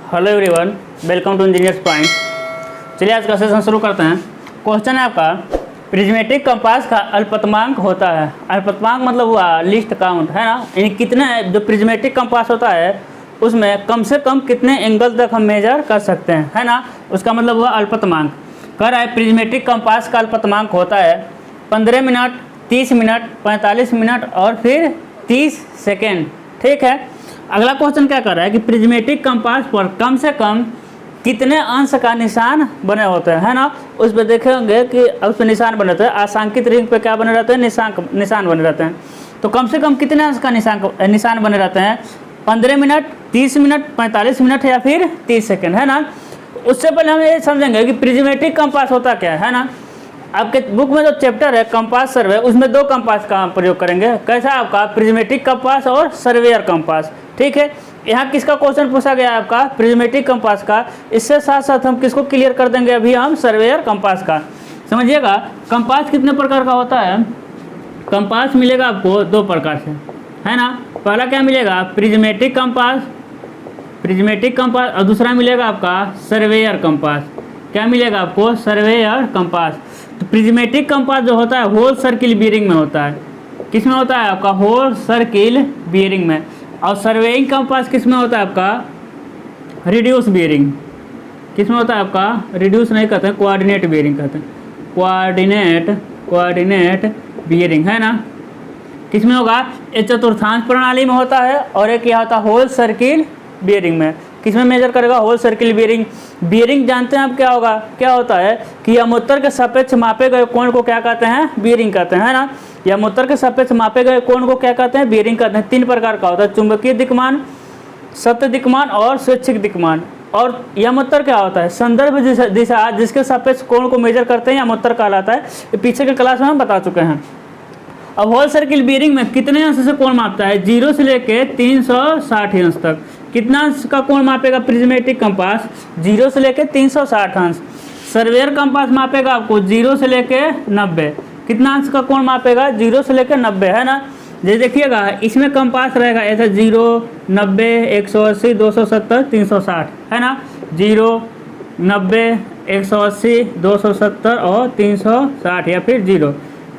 Hello everyone, welcome to engineers point. चलिए आज का सेशन शुरू करते हैं। क्वेश्चन है आपका, प्रिज्मेटिक कंपास का अल्पतमांक होता है। अल्पतमांक मतलब हुआ लिस्ट काउंट, है ना, यानी कितने जो प्रिज्मेटिक कंपास होता है उसमें कम से कम कितने एंगल तक हम मेजर कर सकते हैं, है ना, उसका मतलब हुआ अल्पतमांक। कह रहा है प्रिज्मेटिक कंपास का अल्पतमांक होता है 15 मिनट, 30 मिनट, 45 मिनट और फिर 30 सेकेंड। ठीक है। अगला क्वेश्चन क्या कर रहा है कि प्रिज्मेटिक कंपास पर कम से कम कितने अंश का निशान बने होते हैं, है ना। उस पर देखेंगे कि उस पर निशान बने रहते हैं। आशांकित रिंग पे क्या बने रहते हैं, निशान बने रहते हैं। तो कम से कम कितने अंश का निशान बने रहते हैं, 15 मिनट, 30 मिनट, 45 मिनट या फिर 30 सेकेंड, है ना। उससे पहले हम ये समझेंगे कि प्रिज्मेटिक कंपास होता क्या है ना। आपके बुक में जो चैप्टर है कंपास सर्वे, उसमें दो कंपास का प्रयोग करेंगे। कैसा आपका प्रिज्मेटिक कंपास और सर्वेयर कंपास। ठीक है। यहाँ किसका क्वेश्चन पूछा गया है आपका, प्रिज्मेटिक कंपास का। इससे साथ साथ हम किसको क्लियर कर देंगे अभी हम, सर्वेयर कंपास का। समझिएगा कंपास कितने प्रकार का होता है। कंपास मिलेगा आपको दो प्रकार से, है ना। पहला क्या मिलेगा, प्रिज्मेटिक कंपास, और दूसरा मिलेगा आपका सर्वेयर कंपास। क्या मिलेगा आपको, सर्वेयर कंपास। तो प्रिज्मेटिक कंपास जो होता है होल सर्किल बियरिंग में होता है। किस में होता है आपका, होल सर्किल बियरिंग में। और सर्वेइंग कंपास किस में होता है आपका, रिड्यूस बियरिंग। किस में होता है आपका, रिड्यूस नहीं कहते हैं, कोऑर्डिनेट बियरिंग कहते हैं। कोऑर्डिनेट बियरिंग, है ना। किस में होगा, एक चतुर्थांश प्रणाली में होता है और एक क्या होता है, होल सर्किल बियरिंग में। किस में मेजर करेगा, होल सर्किल बियरिंग। बियरिंग जानते हैं आप क्या होगा, क्या होता है कि यमोत्तर के सापेक्ष मापे गए कोण को क्या कहते हैं, बियरिंग कहते हैं, है ना। यमोत्तर के सापेक्ष मापे गए कोण को क्या कहते हैं, बियरिंग कहते हैं। तीन प्रकार का होता है, चुंबकीय दिक्मान, सत्य दिक्मान और स्वैच्छिक दिक्मान। और यमोत्तर क्या होता है, संदर्भ दिशा जिसके सापेक्ष कोण को मेजर करते हैं यमोत्तर कहलाता है। ये पीछे के क्लास में हम बता चुके हैं। अब होल सर्किल बियरिंग में कितने अंश से कोण मापता है, 0 से लेके 360 अंश तक। कितना अंश का कोण मापेगा प्रिज्मेटिक कंपास, 0 से लेके 360 अंश। सर्वेयर कंपास मापेगा आपको 0 से लेके 90। कितना अंश का कोण मापेगा, 0 से लेके 90, है ना। ये देखिएगा इसमें कंपास रहेगा ऐसा 0, 90, 180, 270, 360, है ना। 0, 90, 180, 270 और 360 या फिर 0,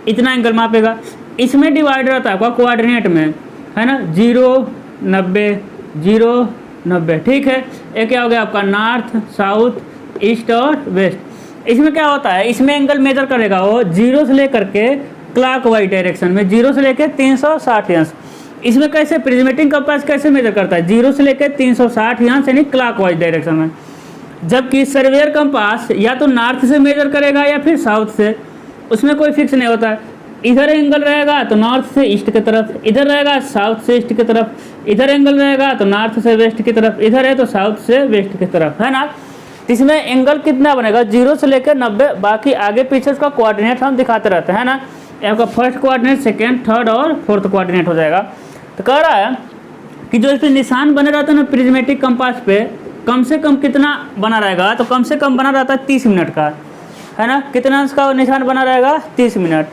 इतना एंगल मापेगा। इसमें डिवाइड रहता है आपका कोऑर्डिनेट में, है ना। 0, 90, 0, 90। ठीक है। एक क्या हो गया आपका, नॉर्थ, साउथ, ईस्ट और वेस्ट। इसमें क्या होता है, इसमें एंगल मेजर करेगा वो 0 से लेकर के क्लॉकवाइज डायरेक्शन में, 0 से लेकर 360 अंश। इसमें कैसे प्रिज्मेटिक कंपास कैसे मेजर करता है, 0 से लेकर 360 अंश यानी क्लॉकवाइज डायरेक्शन में। जबकि सर्वेयर कंपास या तो नॉर्थ से मेजर करेगा या फिर साउथ से, उसमें कोई फिक्स नहीं होता है। इधर एंगल रहेगा तो नॉर्थ से ईस्ट की तरफ, इधर रहेगा साउथ से ईस्ट की तरफ, इधर एंगल रहेगा तो नॉर्थ से वेस्ट की तरफ, इधर है तो साउथ से वेस्ट की तरफ, है ना। इसमें एंगल कितना बनेगा, 0 से लेकर 90। बाकी आगे पीछे उसका कोऑर्डिनेट हम दिखाते रहते हैं ना। आपका फर्स्ट कोऑर्डिनेट, सेकेंड, थर्ड और फोर्थ कोऑर्डिनेट हो जाएगा। तो कह रहा है कि जो इस पर निशान बने रहता है ना प्रिज्मेटिक कंपास पे, कम से कम कितना बना रहेगा, तो कम से कम बना रहता है 30 मिनट का, है ना। कितना उसका निशान बना रहेगा, 30 मिनट।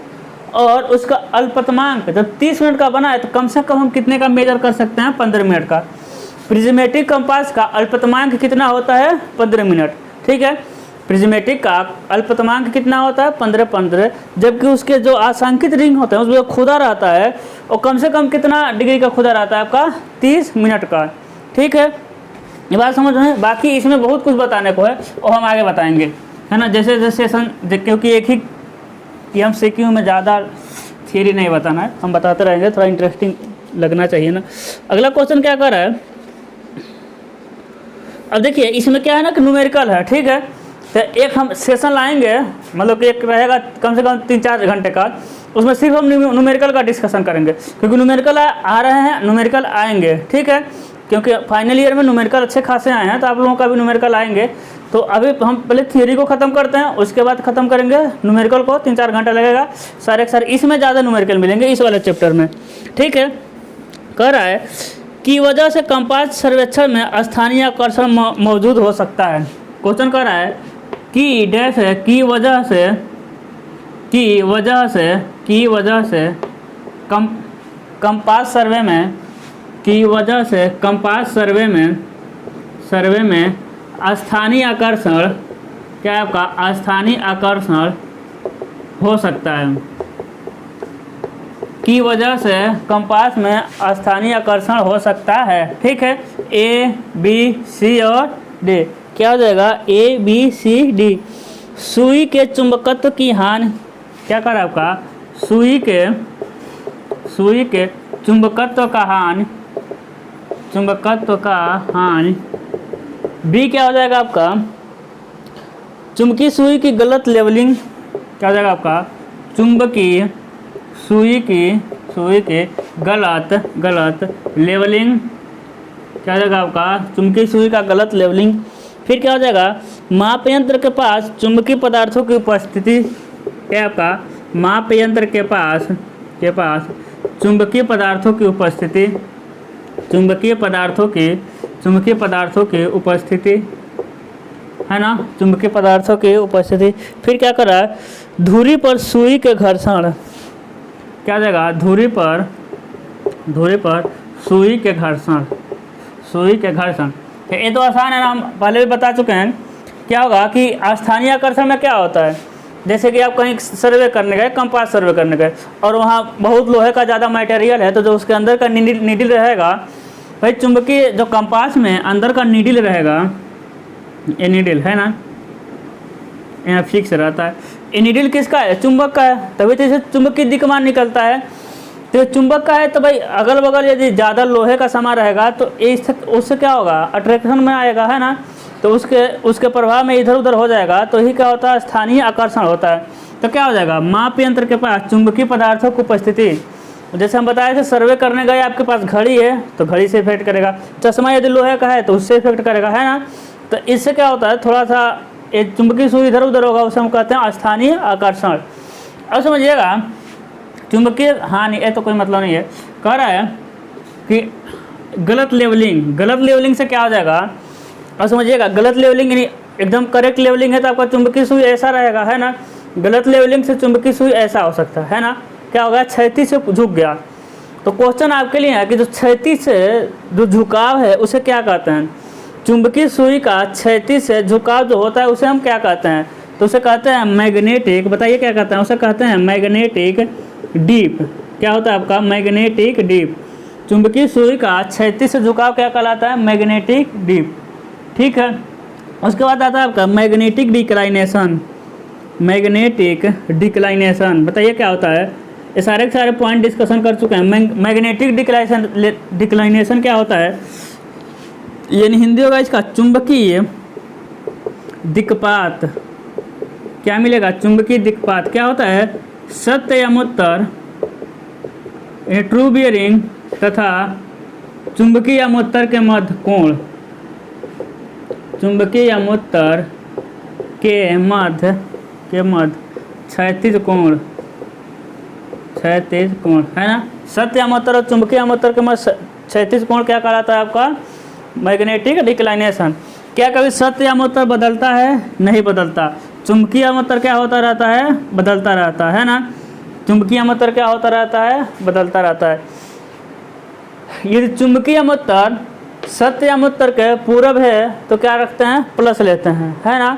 और उसका अल्पतमांक जब 30 मिनट का बना है तो कम से कम हम कितने का मेजर कर सकते हैं, 15 मिनट का। प्रिज्मेटिक कंपास का अल्पतमांक कितना होता है, 15 मिनट। ठीक है। प्रिज्मेटिक का अल्पतमांक कितना होता है, 15। जबकि उसके जो आशांकित रिंग होते हैं उसमें खुदा रहता है और कम से कम कितना डिग्री का खुदा रहता है आपका, 30 मिनट का। ठीक है, ये बात समझ में। बाकी इसमें बहुत कुछ बताने को है और हम आगे बताएंगे, है ना। जैसे जैसे सेशन, क्योंकि एक ही MCQ में ज़्यादा थियरी नहीं बताना है, हम बताते रहेंगे, थोड़ा इंटरेस्टिंग लगना चाहिए ना। अगला क्वेश्चन क्या कर रहा है, अब देखिए इसमें क्या है ना कि न्यूमेरिकल है। ठीक है। तो एक हम सेशन लाएंगे, मतलब कि एक रहेगा कम से कम 3-4 घंटे का, उसमें सिर्फ हम न्यूमेरिकल का डिस्कशन करेंगे। क्योंकि न्यूमेरिकल आ रहे हैं, न्यूमेरिकल आएंगे। ठीक है। क्योंकि फाइनल ईयर में न्यूमेरिकल अच्छे खासे आए हैं, तो आप लोगों का भी न्यूमेरिकल आएंगे। तो अभी हम पहले थियरी को ख़त्म करते हैं, उसके बाद ख़त्म करेंगे न्यूमेरिकल को। 3-4 घंटा लगेगा सारे के सारे। इसमें ज़्यादा न्यूमेरिकल मिलेंगे इस वाले चैप्टर में। ठीक है। कह रहा है की वजह से कंपास सर्वेक्षण में स्थानीय आकर्षण मौजूद हो सकता है। क्वेश्चन कह रहा है कि डैश है, की वजह से कंपास सर्वे में सर्वे में स्थानीय आकर्षण क्या है आपका, स्थानीय आकर्षण हो सकता है, की वजह से कंपास में स्थानीय आकर्षण हो सकता है। ठीक है, ए बी सी और डी क्या हो जाएगा, ए बी सी डी। सुई के चुंबकत्व की हानि क्या कर आपका, सुई के चुंबकत्व का हानि। बी क्या हो जाएगा आपका, चुंबकीय सुई की गलत लेवलिंग क्या हो जाएगा आपका, चुंबकीय सुई के गलत लेवलिंग क्या हो जाएगा आपका, चुंबकीय सुई का गलत लेवलिंग। फिर क्या हो जाएगा, माप यंत्र के पास चुंबकीय पदार्थों की उपस्थिति क्या है आपका, माप यंत्र के पास चुंबकीय पदार्थों की उपस्थिति, चुंबकीय पदार्थों की उपस्थिति है ना, चुंबकीय पदार्थों की उपस्थिति। फिर क्या कर रहा है, धुरी पर सुई के घर्षण क्या हो जाएगा, धुरी पर सुई के घर्षण। ये तो आसान है ना, हम पहले भी बता चुके हैं। क्या होगा कि स्थानीय आकर्षण में क्या होता है, जैसे कि आप कहीं सर्वे करने गए, कंपास सर्वे करने गए, और वहाँ बहुत लोहे का ज़्यादा मटेरियल है, तो जो उसके अंदर का नीडल रहेगा, भाई चुंबकीय जो कंपास में अंदर का नीडल रहेगा, ये नीडल है ना, यहाँ फिक्स रहता है। ये नीडल किसका है, चुंबक का है, तभी तो इसे चुंबकीय दिक्मान निकलता है। तो चुंबक का है तो भाई अगल बगल यदि ज़्यादा लोहे का सामान रहेगा तो उससे क्या होगा, अट्रैक्शन में आएगा, है ना, तो उसके प्रभाव में इधर उधर हो जाएगा, तो यही क्या होता है, स्थानीय आकर्षण होता है। तो क्या हो जाएगा, माप यंत्र के पास चुंबकीय पदार्थों की उपस्थिति। जैसे हम बताए थे, सर्वे करने गए, आपके पास घड़ी है तो घड़ी से इफेक्ट करेगा, चश्मा यदि लोहे का है तो उससे इफेक्ट करेगा, है ना। तो इससे क्या होता है, थोड़ा सा एक चुंबकीय सुई इधर उधर होगा, उसे हम कहते हैं स्थानीय आकर्षण। अब समझिएगा, चुंबकीय हानि, ये तो कोई मतलब नहीं है। कह रहा है कि गलत लेवलिंग से क्या हो जाएगा, अब समझिएगा, गलत लेवलिंग यानी एकदम करेक्ट लेवलिंग है तो आपका चुंबकीय सुई ऐसा रहेगा, है ना। गलत लेवलिंग से चुंबकीय सुई ऐसा हो सकता है ना, क्या होगा, क्षैतिज से झुक गया। तो क्वेश्चन आपके लिए है कि जो क्षैतिज से जो झुकाव है उसे क्या कहते हैं, चुंबकीय सुई का क्षैतिज से झुकाव जो होता है उसे हम क्या कहते हैं, तो उसे कहते हैं मैग्नेटिक, बताइए क्या कहते हैं, उसे कहते हैं मैग्नेटिक डीप। क्या होता है आपका, मैग्नेटिक डीप। चुंबकीय सुई का क्षैतिज से झुकाव क्या कहलाता है, मैग्नेटिक डीप। ठीक है, उसके बाद आता है आपका मैग्नेटिक डिक्लाइनेशन। बताइए क्या होता है, ये सारे के सारे पॉइंट डिस्कशन कर चुके हैं। मैग्नेटिक डिक्लाइनेशन क्या होता है, यानी हिंदी होगा इसका चुंबकीय दिक्पात। क्या मिलेगा, चुंबकीय दिक्पात। क्या होता है, सत्य अमोत्तर ट्रू बियरिंग तथा चुंबकीय अमोत्तर के मध्य कोण, चुंबकीय अमोत्तर के मध्य क्षैतिज कोण है ना। सत्य अमोत्तर और चुंबकीय अमोत्तर के मध्य क्षैतिज कोण क्या कहलाता है आपका, मैग्नेटिक डिक्लाइनेशन। क्या कभी सत्य अमोत्तर बदलता है, नहीं बदलता। चुंबकीय अमोत्तर क्या होता रहता है, बदलता रहता है ना। चुंबकीय अमोत्तर क्या होता रहता है, बदलता रहता है। यदि चुंबकीय अमोत्तर सत्य अमोत्तर के पूरब है तो क्या रखते हैं, प्लस लेते हैं, है ना।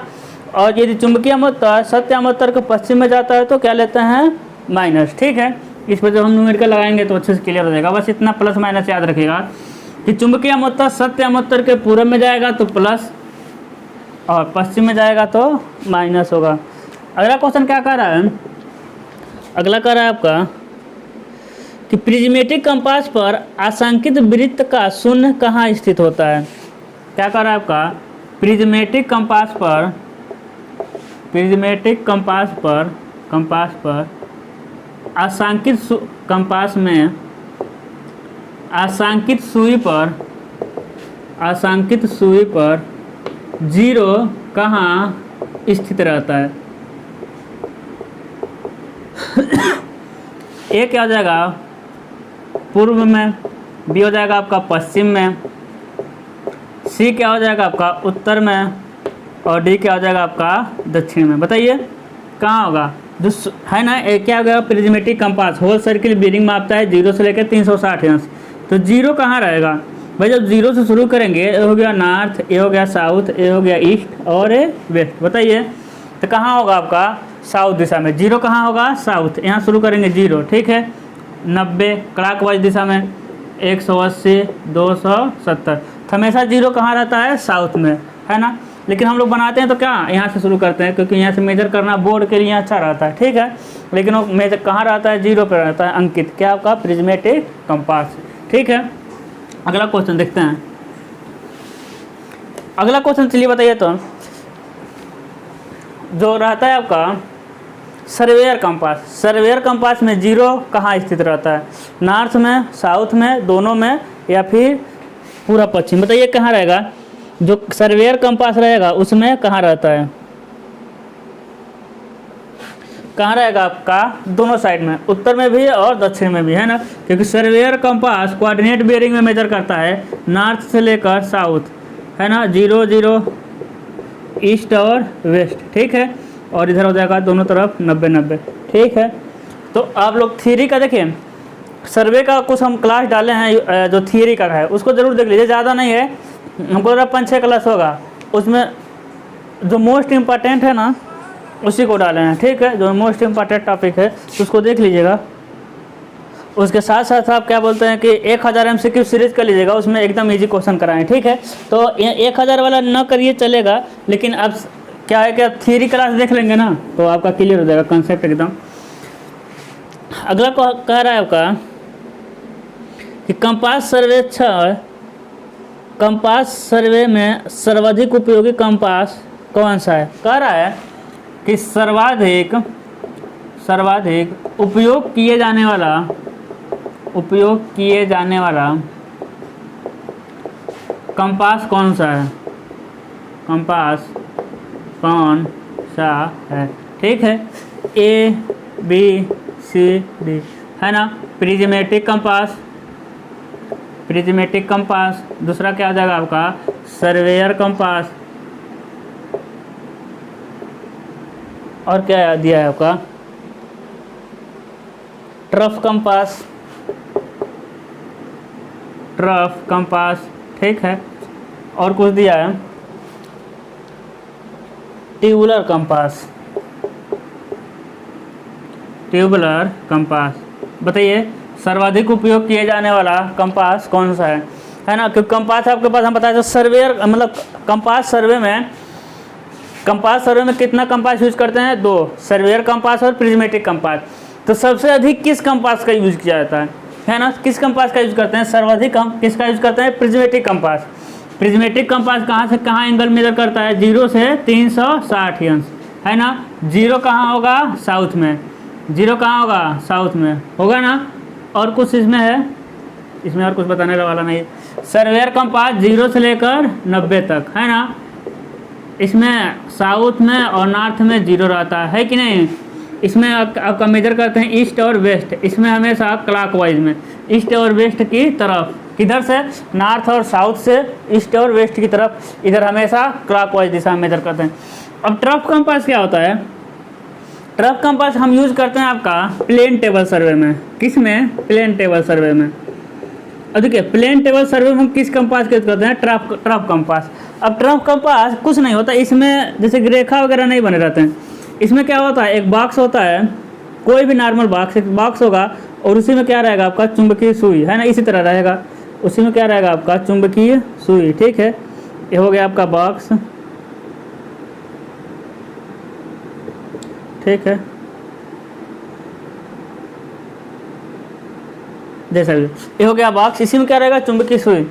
और यदि चुंबकीय अमोत्तर सत्य अमोत्तर के पश्चिम में जाता है तो क्या लेते हैं, माइनस। ठीक है, इस पर जब हम न्यूमेरिकल लगाएंगे तो अच्छे से क्लियर हो जाएगा। बस इतना प्लस माइनस याद रखिएगा कि चुंबकीय अमोत्तर सत्य अमोत्तर के पूरब में जाएगा तो प्लस और पश्चिम में जाएगा तो माइनस होगा। अगला क्वेश्चन क्या कह रहा है, अगला कह रहा है आपका कि प्रिज्मेटिक कंपास पर आशंकित वृत्त का शून्य कहाँ स्थित होता है। क्या कह रहा है आपका, प्रिज्मेटिक कंपास पर आशंकित सुई पर जीरो कहाँ स्थित रहता है। ए क्या हो जाएगा, पूर्व में। बी हो जाएगा आपका पश्चिम में। सी क्या हो जाएगा आपका उत्तर में। और डी क्या हो जाएगा आपका दक्षिण में। बताइए कहाँ होगा, जो है ना, क्या हो गया, prismatic compass whole circle bearing मापता है 0 से लेकर 360 अंश। तो जीरो कहाँ रहेगा, भाई जब जीरो से शुरू करेंगे, ये हो गया नॉर्थ, ये हो गया साउथ, ये हो गया ईस्ट और ये वेस्ट। बताइए तो कहाँ होगा आपका साउथ दिशा में, जीरो कहाँ होगा साउथ, यहाँ शुरू करेंगे जीरो, ठीक है। 90 क्लॉकवाइज दिशा में, 180, 270, तो हमेशा जीरो कहाँ रहता है साउथ में, है ना। लेकिन हम लोग बनाते हैं तो क्या यहाँ से शुरू करते हैं, क्योंकि यहाँ से मेजर करना बोर्ड के लिए अच्छा रहता है, ठीक है। लेकिन वो मेजर कहाँ रहता है, जीरो पर रहता है अंकित, क्या आपका प्रिज्मेटिक कंपास, ठीक है। अगला क्वेश्चन देखते हैं। अगला क्वेश्चन चलिए बताइए, तो जो रहता है आपका सर्वेयर कंपास, सर्वेयर कंपास में जीरो कहाँ स्थित रहता है, नॉर्थ में, साउथ में, दोनों में, या फिर पूरा पश्चिम। बताइए कहाँ रहेगा, जो सर्वेयर कंपास रहेगा उसमें कहाँ रहता है, कहाँ रहेगा आपका दोनों साइड में, उत्तर में भी और दक्षिण में भी, है ना। क्योंकि सर्वेयर कंपास कोऑर्डिनेट बेयरिंग में मेजर करता है नॉर्थ से लेकर साउथ, है ना, 0 0 ईस्ट और वेस्ट, ठीक है। और इधर हो जाएगा दोनों तरफ 90 90, ठीक है। तो आप लोग थियरी का देखें, सर्वे का कुछ हम क्लास डाले हैं, जो थियरी का है उसको ज़रूर देख लीजिए, ज़्यादा नहीं है, हमको 5-6 क्लास होगा, उसमें जो मोस्ट इम्पॉर्टेंट है ना उसी को डाले हैं, ठीक है। जो मोस्ट इम्पॉर्टेंट टॉपिक है उसको देख लीजिएगा। उसके साथ साथ आप क्या बोलते हैं कि 1000 MCQ सीरीज कर लीजिएगा, उसमें एकदम इजी क्वेश्चन कराएं, ठीक है। तो 1000 वाला न करिए चलेगा, लेकिन अब क्या है कि आप थियरी क्लास देख लेंगे ना तो आपका क्लियर हो जाएगा कंसेप्ट एकदम। अगला कह रहा है आपका कि कंपास सर्वेक्षण, कंपास सर्वे में सर्वाधिक उपयोगी कंपास कौन सा है। कह रहा है कि सर्वाधिक उपयोग किए जाने वाला कंपास कौन सा है, कंपास कौन सा है, ठीक है। A B C D, है ना। प्रिज्मेटिक कंपास, दूसरा क्या आ जाएगा आपका सर्वेयर कंपास, और क्या दिया है आपका ट्रफ कंपास, ठीक है। और कुछ दिया है ट्यूबुलर कंपास। बताइए सर्वाधिक उपयोग किए जाने वाला कंपास कौन सा है ना। क्योंकि कंपास आपके पास हम बताए तो सर्वेयर मतलब कंपास सर्वे में कितना कंपास यूज करते हैं, 2, सर्वेयर कंपास और प्रिज्मेटिक कंपास। तो सबसे अधिक किस कंपास का यूज किया जाता है ना, किस कंपास का यूज करते हैं, सर्वाधिक हम किसका यूज करते हैं, प्रिज्मेटिक कंपास। प्रिज्मेटिक कंपास कहाँ से कहाँ एंगल मेजर करता है, 0 से 360 अंश, है ना। 0 कहाँ होगा साउथ में, 0 कहाँ होगा साउथ में होगा ना। और कुछ इसमें है, इसमें और कुछ बताने वाला नहीं। सर्वेयर कंपास 0 से लेकर 90 तक, है ना। इसमें साउथ में और नॉर्थ में 0 रहता है कि नहीं। इसमें आपका मेजर करते हैं ईस्ट और वेस्ट, इसमें हमेशा क्लॉकवाइज में ईस्ट और वेस्ट की तरफ, किधर से, नॉर्थ और साउथ से ईस्ट और वेस्ट की तरफ, इधर हमेशा क्लॉकवाइज दिशा में मेजर करते हैं। अब ट्रफ कंपास क्या होता है, ट्रफ कंपास हम यूज करते हैं आपका प्लेन टेबल सर्वे में। किस में, प्लेन टेबल सर्वे में। अब देखिए प्लेन टेबल सर्वे में हम किस कंपास का यूज करते हैं, ट्रफ कंपास। अब ट्रफ कंपास कुछ नहीं होता, इसमें जैसे रेखा वगैरह नहीं बने रहते हैं। इसमें क्या होता है, एक बॉक्स होता है, कोई भी नॉर्मल बॉक्स, एक बॉक्स होगा और उसी में क्या रहेगा आपका चुंबकीय सुई, है ना, इसी तरह रहेगा। उसी में क्या रहेगा आपका चुंबकीय सुई, ठीक है। ये हो गया आपका बॉक्स, ठीक है, जैसा भी ये हो गया बॉक्स, इसी में क्या रहेगा चुंबकीय सुई।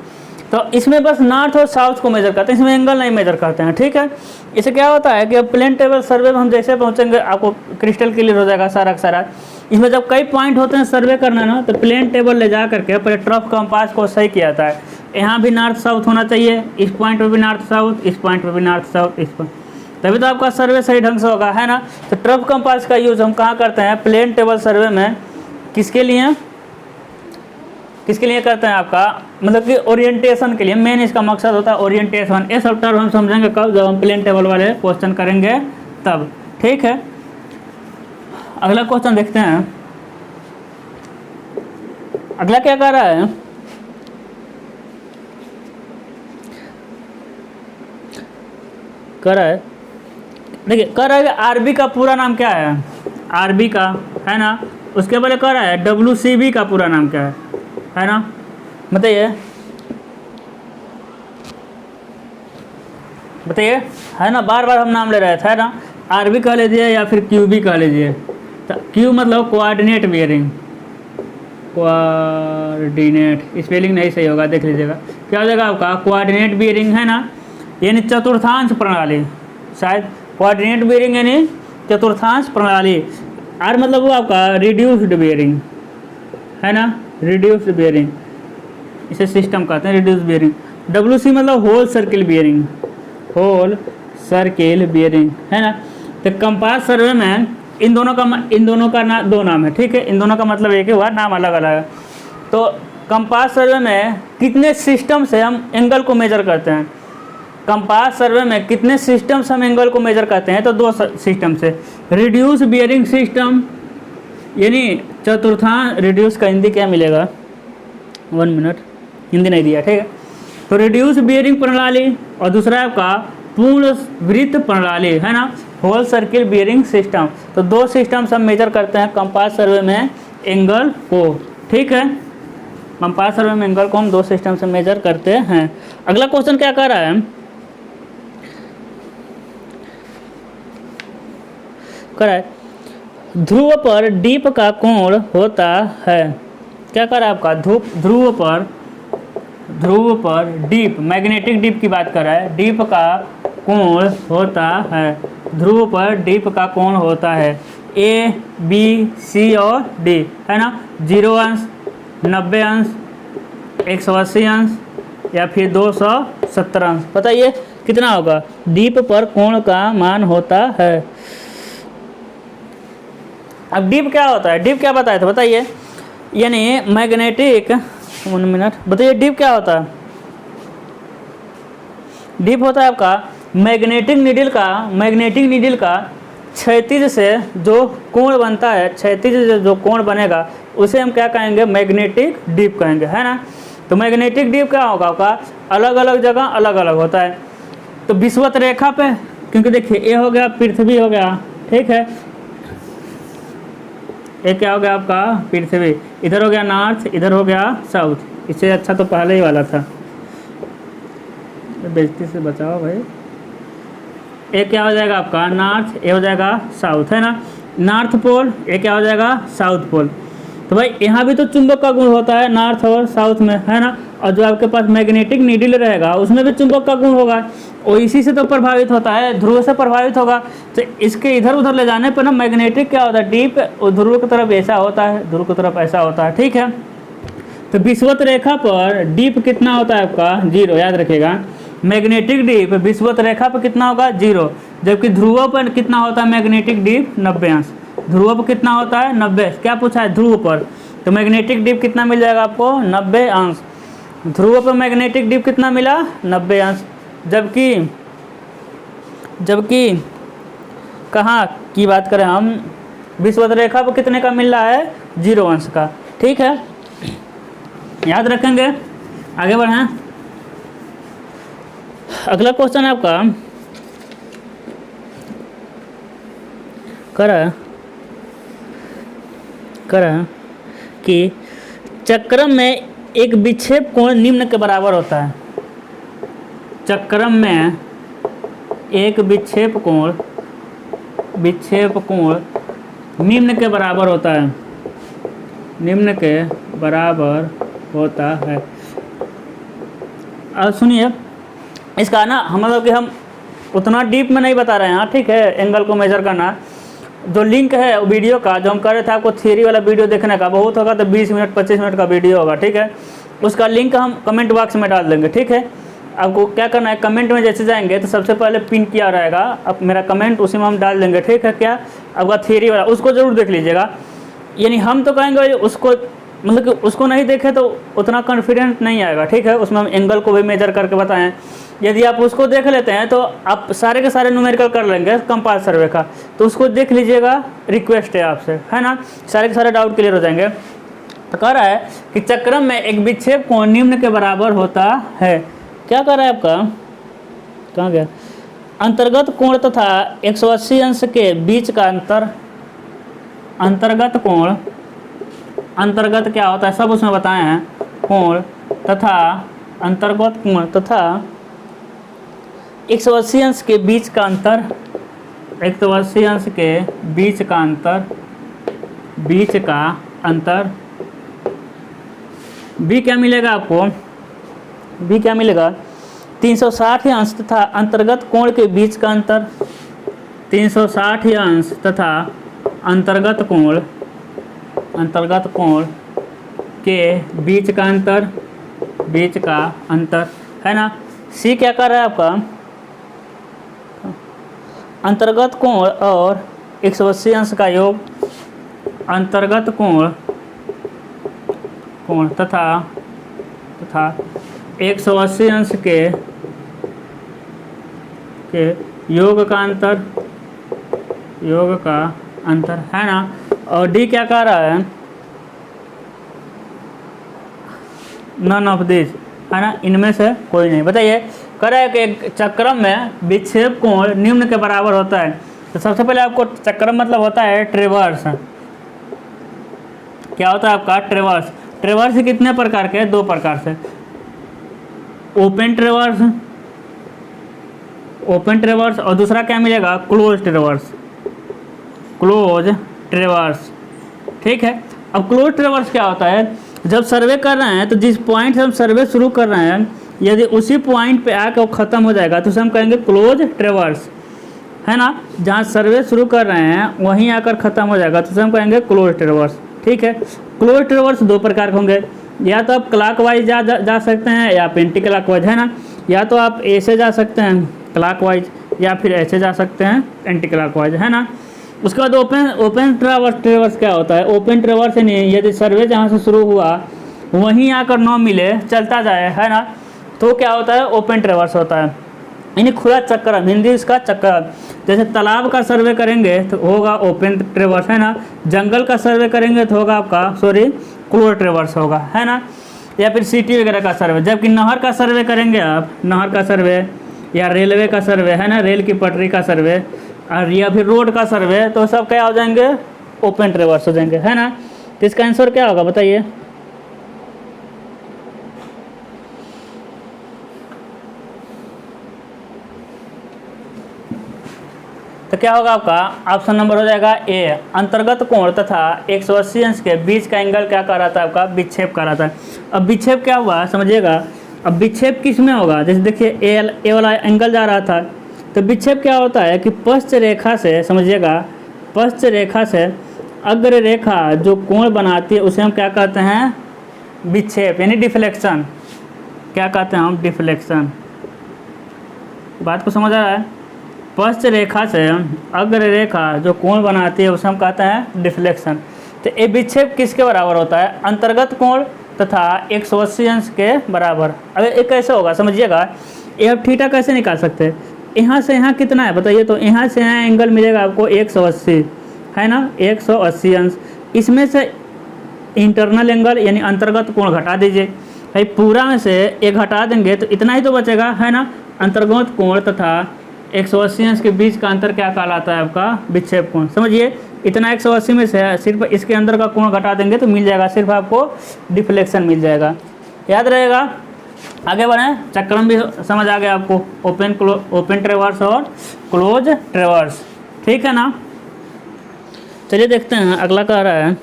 तो इसमें बस नॉर्थ और साउथ को मेजर करते हैं, इसमें एंगल नहीं मेजर करते हैं, ठीक है। इससे क्या होता है कि अब प्लेन टेबल सर्वे में हम जैसे पहुंचेंगे आपको क्रिस्टल क्लियर हो जाएगा सारा का सारा। इसमें जब कई पॉइंट होते हैं सर्वे करना ना, तो प्लेन टेबल ले जा करके पहले ट्रफ कंपास को सही किया जाता है। यहाँ भी नॉर्थ साउथ होना चाहिए, इस पॉइंट पर भी नॉर्थ साउथ, इस पॉइंट पर भी नॉर्थ साउथ, इस पॉइंट, तभी तो आपका सर्वे सही ढंग से होगा, है ना। तो ट्रफ कंपास का यूज हम कहाँ करते हैं, प्लेन टेबल सर्वे में। किसके लिए करते हैं आपका, मतलब कि ओरिएंटेशन के लिए। मेन इसका मकसद होता है ओरिएंटेशन। ये सब टर्म हम समझेंगे कब, जब हम प्लेन टेबल वाले क्वेश्चन करेंगे तब, ठीक है। अगला क्वेश्चन देखते हैं। अगला क्या कह रहा है, कह रहा है, देखिए कह रहा है कि आरबी का पूरा नाम क्या है, आरबी का, है ना। उसके पहले कह रहा है डब्ल्यूसीबी का पूरा नाम क्या है ना। बताइए बताइए, है ना, बार बार हम नाम ले रहे थे, है ना। आरबी कह लीजिए या फिर क्यूबी कह लीजिए। तो क्यू मतलब कोऑर्डिनेट बियरिंग, कोऑर्डिनेट, स्पेलिंग नहीं सही होगा, देख लीजिएगा। क्या हो जाएगा आपका, कोऑर्डिनेट बियरिंग, है ना, यानी चतुर्थांश प्रणाली, शायद कोऑर्डिनेट बियरिंग यानी चतुर्थांश प्रणाली। आर मतलब वो आपका रिड्यूस्ड बियरिंग, है ना, रिड्यूस्ड बियरिंग, इसे सिस्टम कहते हैं, रिड्यूस्ड बियरिंग। डब्ल्यूसी मतलब whole circle bearing, whole circle bearing, है ना। तो कंपास सर्वे में इन दोनों का दो नाम है, ठीक है, इन दोनों का मतलब एक ही हुआ, नाम अलग अलग है। तो कंपास सर्वे में कितने सिस्टम से हम एंगल को मेजर करते हैं, कंपास सर्वे में कितने सिस्टम से हम एंगल को मेजर करते हैं, तो दो सिस्टम से। रिड्यूस बियरिंग सिस्टम यानी चतुर्थांश, रिड्यूस का हिंदी क्या मिलेगा, 1 मिनट, हिंदी नहीं दिया, ठीक है। तो रिड्यूस बियरिंग प्रणाली, और दूसरा आपका पूर्ण वृत्त प्रणाली, है ना, होल सर्किल बियरिंग सिस्टम। तो दो सिस्टम से हम मेजर करते हैं कंपास सर्वे में एंगल को, ठीक है। कंपास सर्वे में एंगल को हम दो सिस्टम से मेजर करते हैं। अगला क्वेश्चन क्या कर रहा है, ध्रुव पर डीप का कोण होता है। क्या कर रहा है आपका, ध्रुव पर डीप, मैग्नेटिक डीप की बात कर रहा है, डीप का कोण होता है, ध्रुव पर डीप का कोण होता है ए, बी, सी और डी, है ना। 0 अंश, 90 अंश, 180 अंश या फिर 270 अंश। बताइए कितना होगा, डीप पर कोण का मान होता है। अब डीप क्या होता है, डीप क्या बताया था, बताइए। यानी मैग्नेटिक, 1 मिनट, बताइए डीप क्या होता है। डीप होता है आपका मैग्नेटिक नीडल का क्षैतिज से जो कोण बनता है, क्षैतिज से जो कोण बनेगा उसे हम क्या कहेंगे, मैग्नेटिक डीप कहेंगे, है ना। तो मैग्नेटिक डीप क्या होगा आपका, अलग अलग जगह अलग अलग होता है। तो विषुवत रेखा पे, क्योंकि देखिए ये हो गया पृथ्वी हो गया, ठीक है, ये क्या हो गया आपका पृथ्वी, इधर हो गया नॉर्थ, इधर हो गया साउथ। इससे अच्छा तो पहले ही वाला था, बेइज्जती से बचाओ भाई। ये क्या हो जाएगा आपका नॉर्थ, ये हो जाएगा साउथ, है ना, नॉर्थ पोल, ये क्या हो जाएगा साउथ पोल। तो भाई यहाँ भी तो चुंबक का गुण होता है नॉर्थ और साउथ में, है ना। और जो आपके पास मैग्नेटिक नीडल रहेगा उसमें भी चुंबक का गुण होगा, और इसी से तो प्रभावित होता है, ध्रुव से प्रभावित होगा। तो इसके इधर उधर ले जाने पर ना मैग्नेटिक क्या होता है, डीप, और ध्रुव की तरफ ऐसा होता है, ध्रुव की तरफ ऐसा होता है, ठीक है। तो विषुवत रेखा पर डीप कितना होता है आपका 0, याद रखिएगा। मैग्नेटिक डीप विषुवत रेखा पर कितना होगा 0, जबकि ध्रुव पर कितना होता है मैग्नेटिक डीप 90 अंश। ध्रुव पर कितना होता है 90, क्या पूछा है ध्रुव पर, तो मैग्नेटिक डीप कितना मिल जाएगा आपको 90 अंश। ध्रुव पर मैग्नेटिक डीप कितना मिला 90 अंश, जबकि कहाँ की बात करें हम, विषुवत रेखा पर कितने का मिल रहा है 0 अंश का, ठीक है, याद रखेंगे। आगे बढ़ें, अगला क्वेश्चन है आपका, करा कि चक्रम में एक विक्षेप कोण निम्न के बराबर होता है। चक्रम में एक विक्षेप कोण निम्न के बराबर होता है, निम्न के बराबर होता है। अब सुनिए इसका ना, हम मतलब कि हम उतना डीप में नहीं बता रहे हैं, हाँ ठीक है, एंगल को मेजर करना। जो लिंक है वीडियो का, जो हम कर रहे थे आपको थियरी वाला वीडियो देखने का, बहुत होगा तो 20 मिनट 25 मिनट का वीडियो होगा, ठीक है। उसका लिंक हम कमेंट बॉक्स में डाल देंगे, ठीक है। आपको क्या करना है, कमेंट में जैसे जाएंगे तो सबसे पहले पिन किया रहेगा, अब मेरा कमेंट उसी में हम डाल देंगे, ठीक है। क्या आपका थियरी वाला, उसको ज़रूर देख लीजिएगा। यानी हम तो कहेंगे उसको, मतलब कि उसको नहीं देखे तो उतना कॉन्फिडेंट नहीं आएगा, ठीक है। उसमें हम एंगल को भी मेजर करके बताएं। यदि आप उसको देख लेते हैं तो आप सारे के सारे न्यूमेरिकल कर लेंगे कंपास सर्वे का, तो उसको देख लीजिएगा, रिक्वेस्ट है आपसे, है ना, सारे के सारे डाउट क्लियर हो जाएंगे। तो कह रहा है कि चक्रम में एक विक्षेप कोण निम्न के बराबर होता है। क्या कर रहा है आपका, कहाँ गया, अंतर्गत कोण तथा 180 अंश के बीच का अंतर, अंतर्गत कोण, अंतर्गत क्या होता है सब उसमें बताए हैं, कोण तथा अंतर्गत कोण तथा 180 अंश के बीच का अंतर, 180 अंश के बीच का अंतर, बीच का अंतर, बी क्या मिलेगा आपको, बी क्या मिलेगा 360 अंश तथा अंतर्गत कोण के बीच का अंतर, 360 अंश तथा अंतर्गत कोण, अंतर्गत कोण के बीच का अंतर, बीच का अंतर है ना। सी क्या कर रहा है आपका, अंतर्गत कोण और 180 अंश का योग, अंतर्गत कोण, कोण तथा 180 अंश के योग का अंतर, योग का अंतर है ना। और डी क्या कह रहा है, नन ऑफ दिस है ना, इनमें से कोई नहीं। बताइए कह रहा है कि एक चक्रम में विक्षेप कोण निम्न के बराबर होता है। तो सबसे पहले आपको चक्रम मतलब होता है ट्रेवर्स, क्या होता है आपका ट्रेवर्स। ट्रेवर्स कितने प्रकार के, दो प्रकार से, ओपन ट्रेवर्स, ओपन ट्रेवर्स और दूसरा क्या मिलेगा क्लोज ट्रेवर्स, क्लोज ट्रेवर्स। ठीक है, अब क्लोज ट्रेवर्स क्या होता है, जब सर्वे कर रहे हैं तो जिस पॉइंट से हम सर्वे शुरू कर रहे हैं यदि उसी पॉइंट पे आकर वो ख़त्म हो जाएगा तो उसे हम कहेंगे क्लोज ट्रेवर्स है ना। जहाँ सर्वे शुरू कर रहे हैं वहीं आकर ख़त्म हो जाएगा तो उसे हम कहेंगे क्लोज ट्रेवर्स। ठीक है, क्लोज ट्रेवर्स दो प्रकार के होंगे, या तो आप क्लॉकवाइज जा सकते हैं या आप एंटी क्लॉकवाइज है ना, या तो आप ऐसे जा सकते हैं क्लॉकवाइज या फिर ऐसे जा सकते हैं एंटी क्लॉकवाइज है ना। उसके बाद ओपन ट्रेवर्स क्या होता है, ओपन ट्रेवर्स नहीं, यदि सर्वे जहाँ से शुरू हुआ वहीं आकर न मिले चलता जाए है ना तो क्या होता है ओपन ट्रेवर्स होता है, यानी खुला चक्कर, हिंदी इसका चक्कर। जैसे तालाब का सर्वे करेंगे तो होगा ओपन ट्रेवर्स है ना, जंगल का सर्वे करेंगे तो होगा आपका क्लोज ट्रेवर्स होगा है ना, या फिर सिटी वगैरह का सर्वे। जबकि नहर का सर्वे करेंगे आप, नहर का सर्वे या रेलवे का सर्वे है ना, रेल की पटरी का सर्वे और या फिर रोड का सर्वे, तो सब क्या हो जाएंगे ओपन ट्रेवर्स हो जाएंगे है ना। तो इसका आंसर क्या होगा बताइए, तो क्या होगा आपका ऑप्शन नंबर हो जाएगा ए, अंतर्गत कोण तथा 180 अंश के बीच का एंगल क्या कहलाता है आपका विक्षेप कहलाता है। अब विक्षेप क्या हुआ समझिएगा, अब विक्षेप किस में होगा, जैसे देखिए ए वाला एंगल जा रहा था, तो विक्षेप क्या होता है कि पश्च रेखा से, समझिएगा पश्च रेखा से अग्र रेखा जो कोण बनाती है उसे हम क्या कहते हैं विक्षेप, यानी डिफ्लेक्शन। क्या कहते हैं हम डिफ्लेक्शन। बात को समझ आ रहा है, पश्च रेखा से अग्र रेखा जो कोण बनाती है उसे हम कहते हैं डिफ्लेक्शन। तो ये विक्षेप किसके बराबर होता है, अंतर्गत कोण तथा 180 अंश के बराबर। अब ये कैसे होगा समझिएगा, ये अब थीटा कैसे निकाल सकते हैं, यहाँ से यहाँ कितना है बताइए, तो यहाँ से यहाँ एंगल मिलेगा आपको 180 है ना, 180 अंश। इसमें से इंटरनल एंगल यानी अंतर्गत कोण घटा दीजिए, भाई पूरा में से एक घटा देंगे तो इतना ही तो बचेगा है ना। अंतर्गत कोण तथा 180 अंश के बीच का अंतर क्या कहलाता है आपका विक्षेप कोण। समझिए इतना 180 में से सिर्फ इसके अंदर का कोण घटा देंगे तो मिल जाएगा सिर्फ आपको डिफ्लेक्शन मिल जाएगा, याद रहेगा। आगे बढ़ें, चक्रम भी समझ आ गया आपको, ओपन ट्रेवर्स और क्लोज ट्रेवर्स, ठीक है ना। चलिए देखते हैं अगला कह रहा है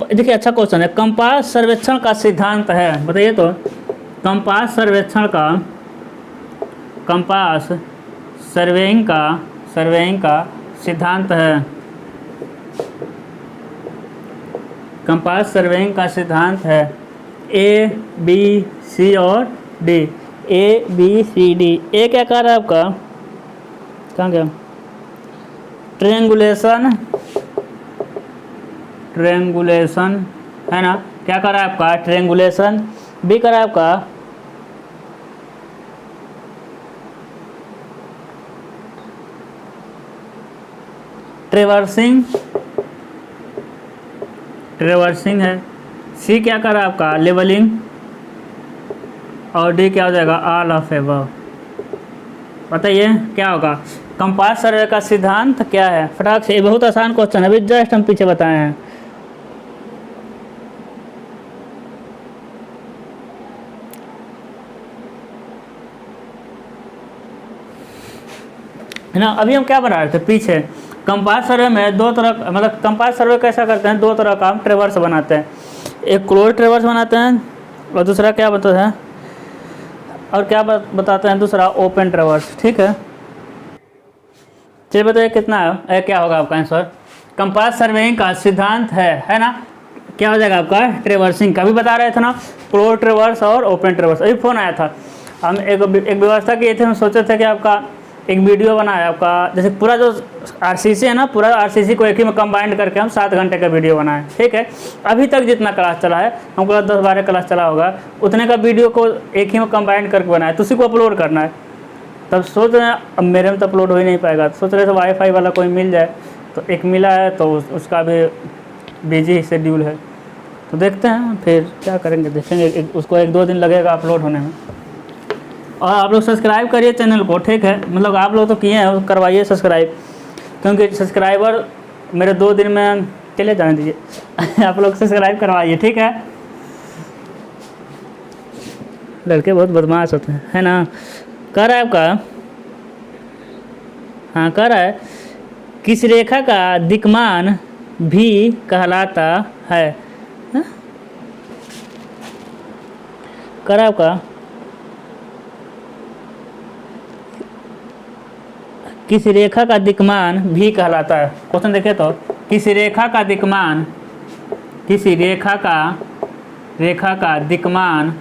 देखिए अच्छा क्वेश्चन है, कंपास सर्वेक्षण का सिद्धांत है, बताइए तो कंपास सर्वेइंग का सिद्धांत है, कंपास सर्वेइंग का सिद्धांत है ए बी सी और D, A B C D. A क्या कह रहा है आपका, कहाँ गया, ट्रेंगुलेशन है ना, क्या कर रहा है आपका ट्रेंगुलेशन। बी कर रहा है आपका ट्रेवर्सिंग है। सी क्या कर रहा है आपका लेवलिंग और डी क्या हो जाएगा, ऑल ऑफ एबव। बताइए क्या होगा। कंपास सर्वे का सिद्धांत क्या है, फटाक से, ये बहुत आसान क्वेश्चन है, अभी जस्ट हम पीछे बताए हैं। है ना, अभी हम क्या बना रहे थे पीछे, कंपास सर्वे में दो तरह, मतलब कंपास सर्वे कैसा करते हैं, दो तरह का हम ट्रेवर्स बनाते हैं, एक क्लोज ट्रेवर्स बनाते हैं और दूसरा क्या बताते हैं, और क्या बताते हैं दूसरा, ओपन ट्रेवर्स। ठीक है, चलिए बताइए कितना है, क्या होगा आपका आंसर। कंपास सर्वेइंग का सिद्धांत है ना, क्या हो जाएगा आपका, ट्रेवर्सिंग का भी बता रहे थे ना, क्लोज ट्रेवर्स और ओपन ट्रेवर्स। अभी फ़ोन आया था, हम एक व्यवस्था किए थे, हम सोचे थे कि आपका एक वीडियो बनाया आपका, जैसे पूरा जो आरसीसी है ना, पूरा आरसीसी को एक ही में कंबाइंड करके हम 7 घंटे का वीडियो बनाए। ठीक है, अभी तक जितना क्लास चला है, हमको 10-12 क्लास चला होगा, उतने का वीडियो को एक ही में कंबाइंड करके बनाया, तो उसी को अपलोड करना है। तब सोच रहे हैं, अब मेरे में तो अपलोड हो ही नहीं पाएगा, सोच रहे थे वाईफाई वाला कोई मिल जाए, तो एक मिला है, तो उसका भी बिजी शेड्यूल है, तो देखते हैं फिर क्या करेंगे, देखेंगे, उसको 1-2 दिन लगेगा अपलोड होने में। और आप लोग सब्सक्राइब करिए चैनल को, ठीक है, मतलब आप लोग तो किए हैं, करवाइए सब्सक्राइब, क्योंकि सब्सक्राइबर मेरे 2 दिन में, चले जाने दीजिए आप लोग सब्सक्राइब करवाइए, ठीक है। लड़के बहुत बदमाश होते हैं, है ना। कह रहा है आपका, हाँ कह रहा है, किस रेखा का दिक्मान भी कहलाता है, कह रहा है आपका, किस रेखा का दिक्मान भी कहलाता है। क्वेश्चन देखे तो, किस रेखा का दिक्मान, किसी रेखा का दिक्मान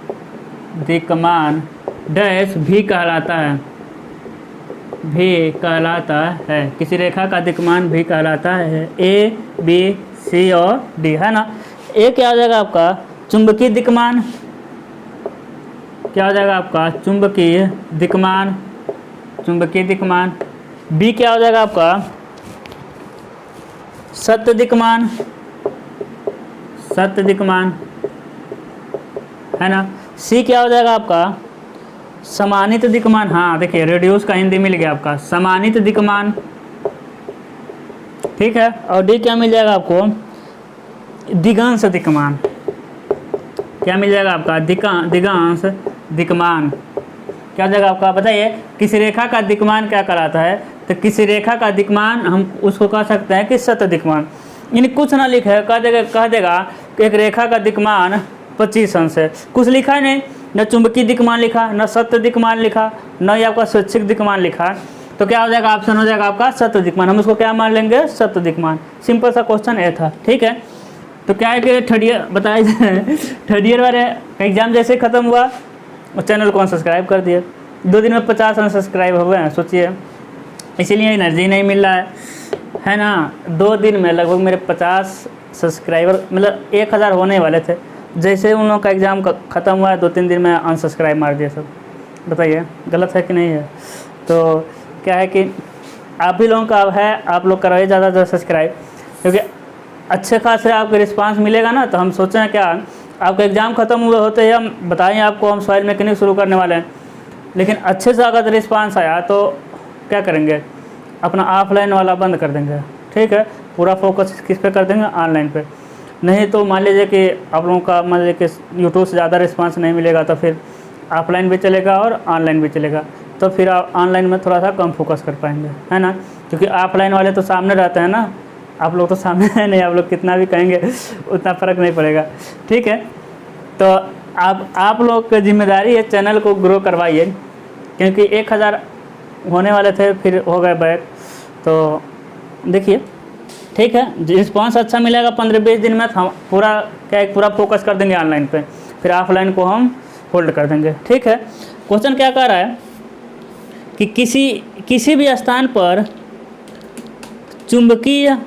डैश भी कहलाता है, किसी रेखा का दिक्मान भी कहलाता है, ए बी सी और डी, है ना। ए क्या हो जाएगा आपका, चुंबकीय दिक्मान, क्या हो जाएगा आपका, चुंबकीय दिक्मान। बी क्या हो जाएगा आपका, सत्य दिक्मान, है ना। सी क्या हो जाएगा आपका, समानित दिक्मान। हाँ देखिए, रेडियस का हिंदी मिल गया आपका, समानित दिक्मान, ठीक है। और डी क्या मिल जाएगा आपको, दिगांश दिक्मान। क्या मिल जाएगा आपका, दिगांश दिक्मान। क्या हो जाएगा आपका, बताइए, किसी रेखा का दिक्मान क्या कहलाता है, तो किसी रेखा का दिक्मान हम उसको कह सकते हैं कि सत्य दिक्मान। यानी कुछ ना लिखा है, कह देगा कि एक रेखा का दिक्मान 25 अंश है, कुछ लिखा है नहीं, न चुंबकीय दिक्मान लिखा, न सत्य दिक्मान लिखा, न ही आपका स्वैच्छिक दिक्मान लिखा, तो क्या हो जाएगा, ऑप्शन हो जाएगा आपका सत्य दिक्मान। हम उसको क्या मान लेंगे, सत्य दिक्मान। सिंपल सा क्वेश्चन ये था, ठीक है। तो क्या है कि थर्ड ईयर वाले एग्जाम जैसे ख़त्म हुआ, और चैनल को सब्सक्राइब कर दिए, 2 दिन में 50 अनसब्सक्राइब हो गए हैं, सोचिए, इसीलिए एनर्जी नहीं मिल रहा है ना। 2 दिन में लगभग मेरे 50 सब्सक्राइबर, मतलब 1000 होने वाले थे, जैसे उन लोगों का एग्ज़ाम ख़त्म हुआ है, 2-3 दिन में अनसब्सक्राइब मार दिया सब। बताइए गलत है कि नहीं है। तो क्या है कि आप ही लोगों का अब है, आप लोग करवाइए ज़्यादा से ज़्यादा सब्सक्राइब, क्योंकि अच्छे खासे आपको रिस्पांस मिलेगा ना। तो हम सोचे हैं क्या, आपका एग्ज़ाम ख़त्म हुए होते ही हम बताएं आपको, हम सॉइल मैकेनिक शुरू करने वाले हैं, लेकिन अच्छे से अगर रिस्पांस आया तो क्या करेंगे, अपना ऑफलाइन वाला बंद कर देंगे, ठीक है। पूरा फोकस किस पे कर देंगे, ऑनलाइन पे। नहीं तो मान लीजिए कि आप लोगों का, मान लीजिए कि यूट्यूब से ज़्यादा रिस्पांस नहीं मिलेगा, तो फिर ऑफलाइन भी चलेगा और ऑनलाइन भी चलेगा, तो फिर आप ऑनलाइन में थोड़ा सा कम फोकस कर पाएंगे, है ना। क्योंकि ऑफलाइन वाले तो सामने रहते हैं ना, आप लोग तो सामने है नहीं, आप लोग कितना भी कहेंगे उतना फ़र्क नहीं पड़ेगा, ठीक है। तो आप लोग की जिम्मेदारी है, चैनल को ग्रो करवाइए, क्योंकि 1000 होने वाले थे, फिर हो गए बैक। तो देखिए, ठीक है, रिस्पांस अच्छा मिलेगा 15-20 दिन में, हम पूरा फोकस कर देंगे ऑनलाइन पे, फिर ऑफलाइन को हम होल्ड कर देंगे, ठीक है। क्वेश्चन क्या कह रहा है कि किसी भी स्थान पर चुंबकीय,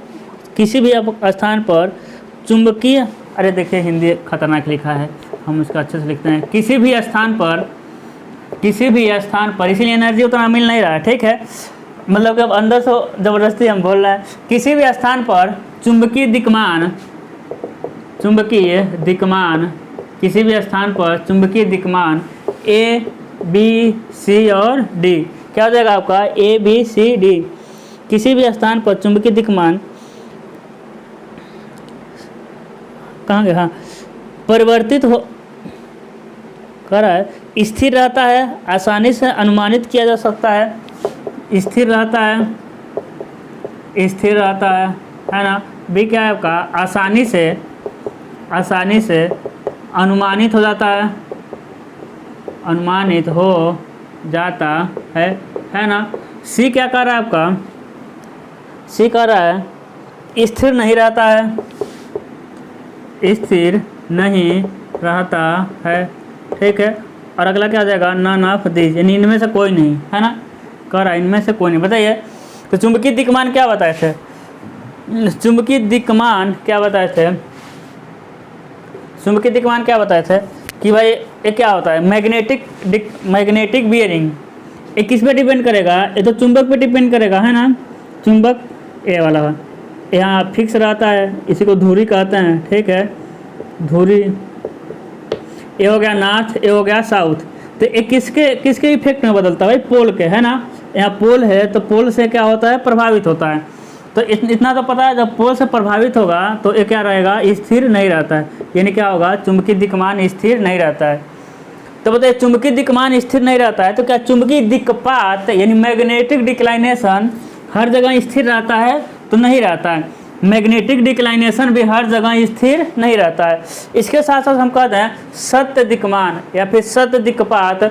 अरे देखिए हिंदी खतरनाक लिखा है, हम इसका अच्छे से लिखते हैं, किसी भी स्थान पर, इसीलिए एनर्जी उतना मिल नहीं रहा है, ठीक है। मतलब कि अब अंदर से ज़बरदस्ती हम बोल रहे हैं, किसी भी स्थान पर चुंबकीय दिक्मान, किसी भी स्थान पर चुंबकीय दिक्मान ए बी सी और डी। क्या हो जाएगा आपका ए बी सी डी। किसी भी स्थान पर चुंबकीय दिक्मान कहाँ गया, हाँ, परिवर्तित हो कर रहा है, स्थिर रहता है, आसानी से अनुमानित किया जा सकता है, स्थिर रहता है, स्थिर रहता है ना। बी क्या है आपका आसानी से अनुमानित हो जाता है, अनुमानित हो जाता है ना। सी क्या कर रहा है आपका, सी कर रहा है स्थिर नहीं रहता है, स्थिर नहीं रहता है, ठीक है। और अगला क्या आ जाएगा, नन ऑफ दीज, यानी इनमें से कोई नहीं, है ना, कर रहा है इनमें से कोई नहीं। बताइए तो चुंबकीय दिक्मान क्या बताए थे, चुंबकीय दिक्मान क्या बताए थे, चुंबकीय दिक्मान क्या बताए थे कि भाई ये क्या होता है, मैग्नेटिक बियरिंग। ये किस पे डिपेंड करेगा, ये तो चुंबक पे डिपेंड करेगा, है ना। चुंबक ये वाला यहाँ फिक्स रहता है, इसी को धुरी कहते हैं, ठीक है, धुरी। ये हो गया नॉर्थ, ये हो गया साउथ। तो ये किसके इफेक्ट में बदलता है भाई, पोल के, है ना। यहाँ पोल है तो पोल से क्या होता है, प्रभावित होता है। तो इतना तो पता है, जब पोल से प्रभावित होगा तो ये क्या रहेगा, स्थिर नहीं रहता है, यानी क्या होगा, चुंबकीय दिक्मान स्थिर नहीं रहता है। तो बताइए चुंबकीय दिक्मान स्थिर नहीं रहता है तो क्या चुंबकीय दिक्पात यानी मैग्नेटिक डिक्लाइनेशन हर जगह स्थिर रहता है, तो नहीं रहता है। मैग्नेटिक डिक्लाइनेशन भी हर जगह स्थिर नहीं रहता है। इसके साथ साथ हम कहते हैं सत्य दिक्मान या फिर सत्य दिक्पात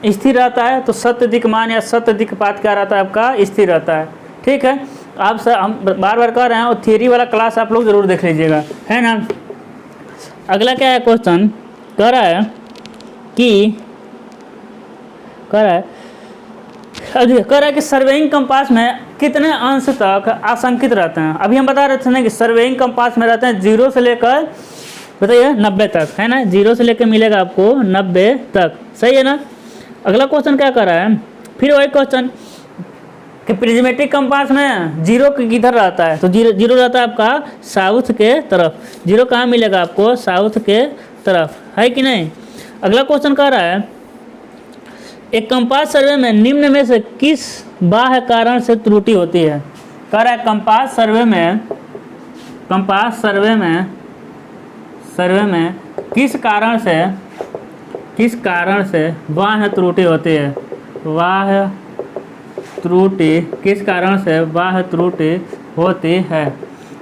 स्थिर रहता है, तो सत्य दिक्मान या सत्य दिक्पात क्या रहता है आपका, स्थिर रहता है, ठीक है। आप हम बार बार कह रहे हैं, और थियरी वाला क्लास आप लोग जरूर देख लीजिएगा, है ना। अगला क्या है क्वेश्चन, कह रहा है कि सर्वेइंग कंपास में कितने अंश तक आशंकित रहते हैं। अभी हम बता रहे थे ना कि सर्वेइंग कंपास में रहते हैं 0 से लेकर बताइए 90 तक, है ना। 0 से लेकर मिलेगा आपको 90 तक, सही है ना। अगला क्वेश्चन क्या कर रहा है, फिर वही क्वेश्चन कि प्रिज्मेटिक कंपास में 0 किधर रहता है, तो 0 रहता है आपका साउथ के तरफ। 0 कहाँ मिलेगा आपको, साउथ के तरफ, है कि नहीं। अगला क्वेश्चन कह रहा है एक कंपास सर्वे में निम्न में से किस बाह्य कारण से त्रुटि होती है। कह रहा है कंपास सर्वे में किस कारण से बाह्य त्रुटि होती है, बाह्य त्रुटि किस कारण से बाह्य त्रुटि होती है।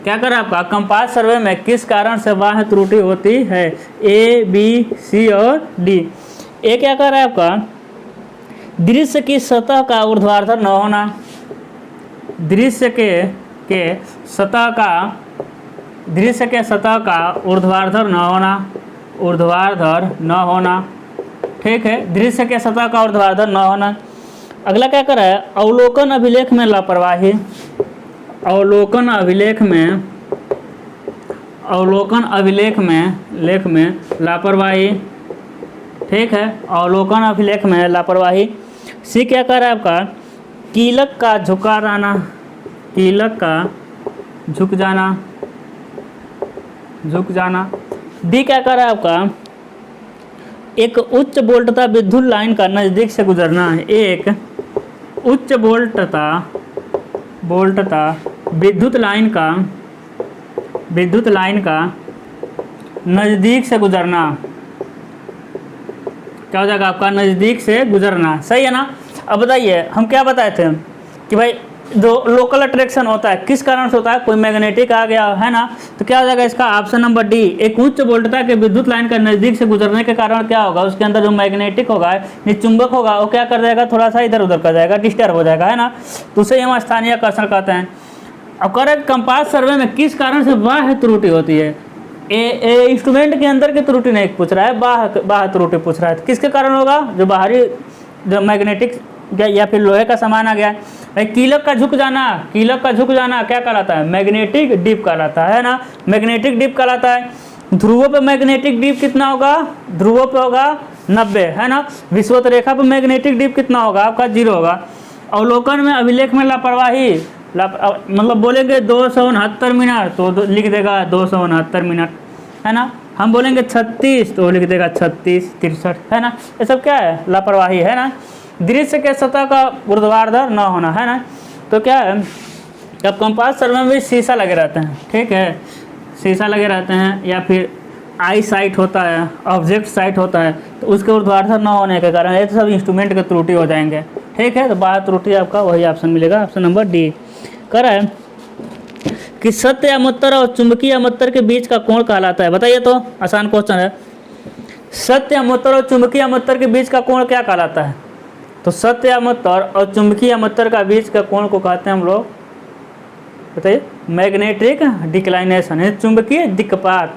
क्या कर रहा है आपका कंपास सर्वे में किस कारण से बाह्य त्रुटि होती है, ए बी सी और डी। ए क्या कर रहा है आपका, दृश्य की सतह का ऊर्ध्वाधर न होना, दृश्य के सतह का ऊर्ध्वाधर न होना, ठीक है, दृश्य के सतह का ऊर्ध्वाधर न होना। अगला क्या कर रहा है, अवलोकन अभिलेख में लापरवाही, अवलोकन अभिलेख में लापरवाही, ठीक है, अवलोकन अभिलेख में लापरवाही। सी क्या कर रहा है आपका, कीलक का झुक जाना। डी क्या कर रहा है आपका, एक उच्च वोल्टता विद्युत लाइन का नज़दीक से गुजरना है, एक उच्च वोल्टता विद्युत लाइन का नज़दीक से गुजरना। क्या हो जाएगा आपका, नज़दीक से गुजरना, सही है ना। अब बताइए हम क्या बताए थे कि भाई जो लोकल अट्रैक्शन होता है किस कारण से होता है, कोई मैग्नेटिक आ गया, है ना। तो क्या हो जाएगा इसका ऑप्शन नंबर डी, एक उच्च वोल्टता के विद्युत लाइन का नज़दीक से गुजरने के कारण क्या होगा, उसके अंदर जो मैग्नेटिक होगा चुंबक होगा वो क्या कर जाएगा, थोड़ा सा इधर उधर कर जाएगा, डिस्टर्ब हो जाएगा, है ना। तो उसे हम स्थानीय आकर्षण कहते हैं। अब करेक्ट कंपास सर्वे में किस कारण से बाह्य त्रुटि होती है, ए इंस्ट्रूमेंट के अंदर की त्रुटि नहीं पूछ रहा है, बाह्य त्रुटि पूछ रहा है। तो किसके कारण होगा, जो बाहरी जो मैग्नेटिक या फिर लोहे का सामान आ गया है। भाई कीलक का झुक जाना क्या कहलाता है, मैग्नेटिक डिप कहलाता है ना, मैग्नेटिक डिप कहलाता है। ध्रुवों पे मैग्नेटिक डिप कितना होगा, ध्रुवों पे होगा 90, है ना। विषुवत रेखा पे मैग्नेटिक डिप कितना होगा आपका, 0 होगा। अवलोकन में अभिलेख में लापरवाही, मतलब बोलेंगे 269 मिनट तो लिख देगा 269 मिनट, है ना। हम बोलेंगे 36 तो वो लिख देगा 36, 63, है ना। ये सब क्या है, लापरवाही है ना। दृश्य के सतह का ऊर्ध्वाधर न होना, है ना। तो क्या है, जब कंपास सर्वे में भी शीशा लगे रहते हैं, ठीक है, शीशा लगे रहते हैं, या फिर आई साइट होता है, ऑब्जेक्ट साइट होता है, तो उसके ऊर्ध्वाधर न होने के कारण ये तो सब इंस्ट्रूमेंट के त्रुटि हो जाएंगे, ठीक है। तो बाह्य त्रुटि आपका वही ऑप्शन मिलेगा, ऑप्शन नंबर डी। कह रहा है कि सत्य अमोत्तर और चुंबकीय अमोत्तर के बीच का कोण कहलाता है। बताइए, तो आसान क्वेश्चन है। सत्य अमोत्तर और चुंबकीय अमोत्तर के बीच का कोण क्या कहलाता है? तो सत्य अमोत्तर और चुंबकीय अमोत्तर का बीच का कोण को कहते हैं हम लोग, बताइए, मैग्नेटिक डिक्लाइनेशन, है चुंबकीय दिक्पात।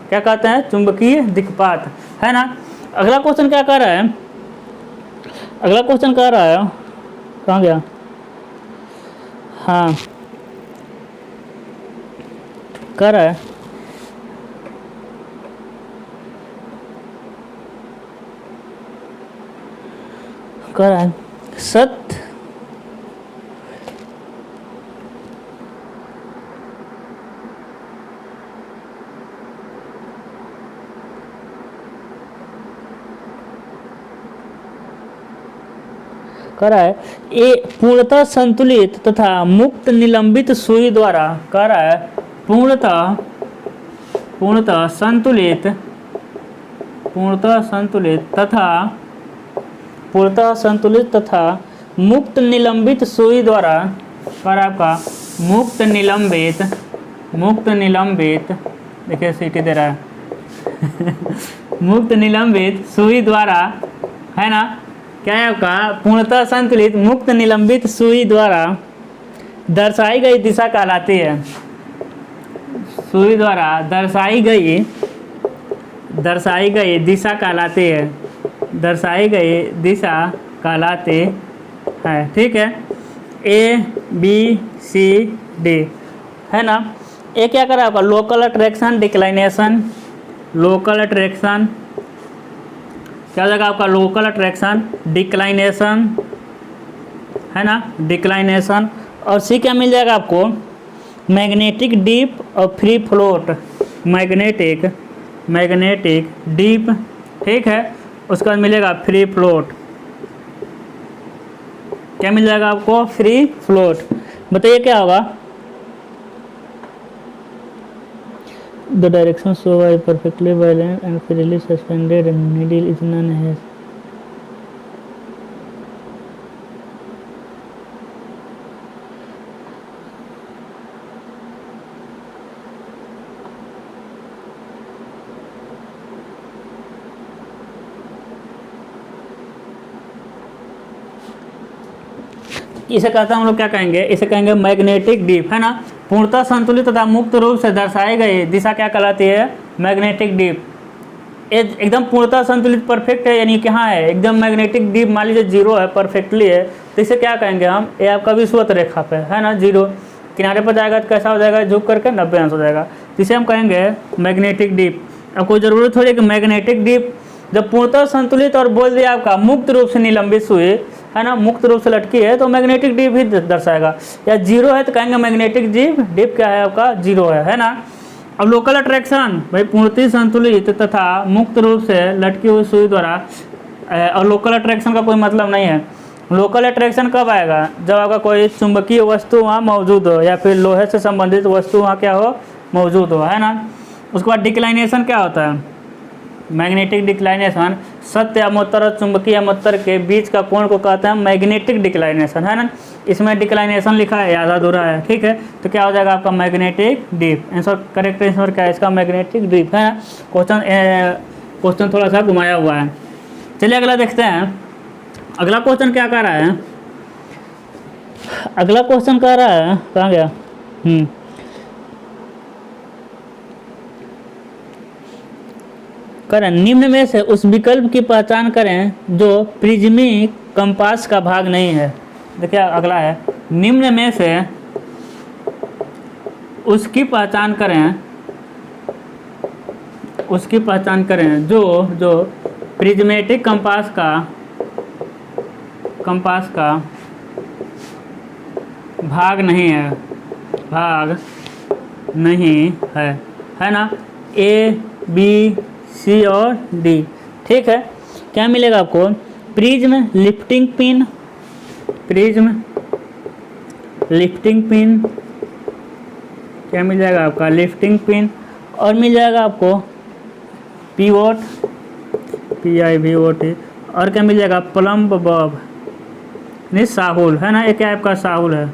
क्या कहते हैं? चुंबकीय दिक्पात, है ना। अगला क्वेश्चन क्या कह रहा है? अगला क्वेश्चन कह रहा है, कहाँ गया, हाँ, कह रहा है सत्य कह रहा है ये पूर्णतः संतुलित तथा मुक्त निलंबित सुई द्वारा, कह रहा है पूर्णतः संतुलित तथा मुक्त निलंबित सुई द्वारा, कर आपका मुक्त निलंबित, देखिए सीटी दे रहा है मुक्त निलंबित सुई द्वारा, है ना। क्या है आपका? पूर्णतः संतुलित मुक्त निलंबित सुई द्वारा दर्शाई गई दिशा कहलाती है। सुई द्वारा दर्शाई गई दिशा कहलाती है, दर्शाई गई दिशा कहलाती है, ठीक है। A B C D, है ना। ये क्या करा आपका? Local attraction declination, local attraction क्या हो जाएगा आपका? लोकल अट्रैक्शन डिक्लाइनेशन, है ना, डिक्लाइनेशन। और सी क्या मिल जाएगा आपको? मैग्नेटिक डीप और फ्री फ्लोट, मैग्नेटिक डीप, ठीक है। उसके बाद मिलेगा फ्री फ्लोट, क्या मिल जाएगा आपको? Free float. बताइए क्या होगा? The direction show by perfectly balanced and freely suspended needle is known as, इसे कहते हैं हम लोग, क्या कहेंगे? इसे कहेंगे मैग्नेटिक डीप, है ना। पूर्णतः संतुलित तथा मुक्त रूप से दर्शाई गई दिशा क्या कहलाती है? Magnetic deep. एकदम पूर्णतः संतुलित परफेक्ट है, यानी कि हाँ है एकदम मैग्नेटिक डीप, मान लीजिए जीरो है, परफेक्टली है, तो इसे क्या कहेंगे हम? ये आपका विषुवत रेखा पे है ना, जीरो किनारे पर जाएगा तो कैसा हो जाएगा? झुक करके 90 अंश हो जाएगा, जिसे हम कहेंगे मैग्नेटिक डीप। अब कोई ज़रूरत थोड़ी है कि मैग्नेटिक डीप जब पूर्णतः संतुलित और बोल दिया आपका मुक्त रूप से निलंबित सुई, है ना, मुक्त रूप से लटकी है, तो मैग्नेटिक डीप ही दर्शाएगा। या जीरो है तो कहेंगे मैग्नेटिक डीप क्या है आपका? जीरो है ना। अब लोकल अट्रैक्शन, भाई पूर्णतः संतुलित तथा मुक्त रूप से लटकी हुई सुई द्वारा, और लोकल अट्रैक्शन का कोई मतलब नहीं है। लोकल अट्रैक्शन कब आएगा? जब आपका कोई चुंबकीय वस्तु वहाँ मौजूद हो, या फिर लोहे से संबंधित वस्तु वहाँ क्या हो? मौजूद हो, है ना। उसके बाद डिक्लाइनेशन क्या होता है? मैग्नेटिक डिक्लाइनेशन सत्य अमोत्तर और चुंबकीय अमोत्तर के बीच का कोण को कहते हैं मैग्नेटिक डिक्लाइनेशन, है ना। इसमें डिक्लाइनेशन लिखा है, आधा अधूरा है, ठीक है। तो क्या हो जाएगा आपका? Magnetic deep. Answer correct answer क्या है इसका? मैग्नेटिक डीप, है ना। क्वेश्चन थोड़ा सा घुमाया हुआ है। चलिए अगला देखते हैं। अगला क्वेश्चन क्या कह रहा है? अगला क्वेश्चन कह रहा है, कहाँ गया? करें निम्न में से उस विकल्प की पहचान करें जो प्रिज्मिक कंपास का भाग नहीं है। देखिए अगला है, निम्न में से उसकी पहचान करें जो प्रिज्मेटिक कंपास का भाग नहीं है, है ना। ए बी, सी और डी। ठीक है, क्या मिलेगा आपको? Prism, lifting pin, prism, lifting pin, क्या मिल जाएगा आपका? Lifting pin. और मिल जाएगा आपको पीवोट, PIVOT। और क्या मिल जाएगा? प्लम्ब बॉब, नहीं साहुल है ना, ये क्या आपका? साहुल है,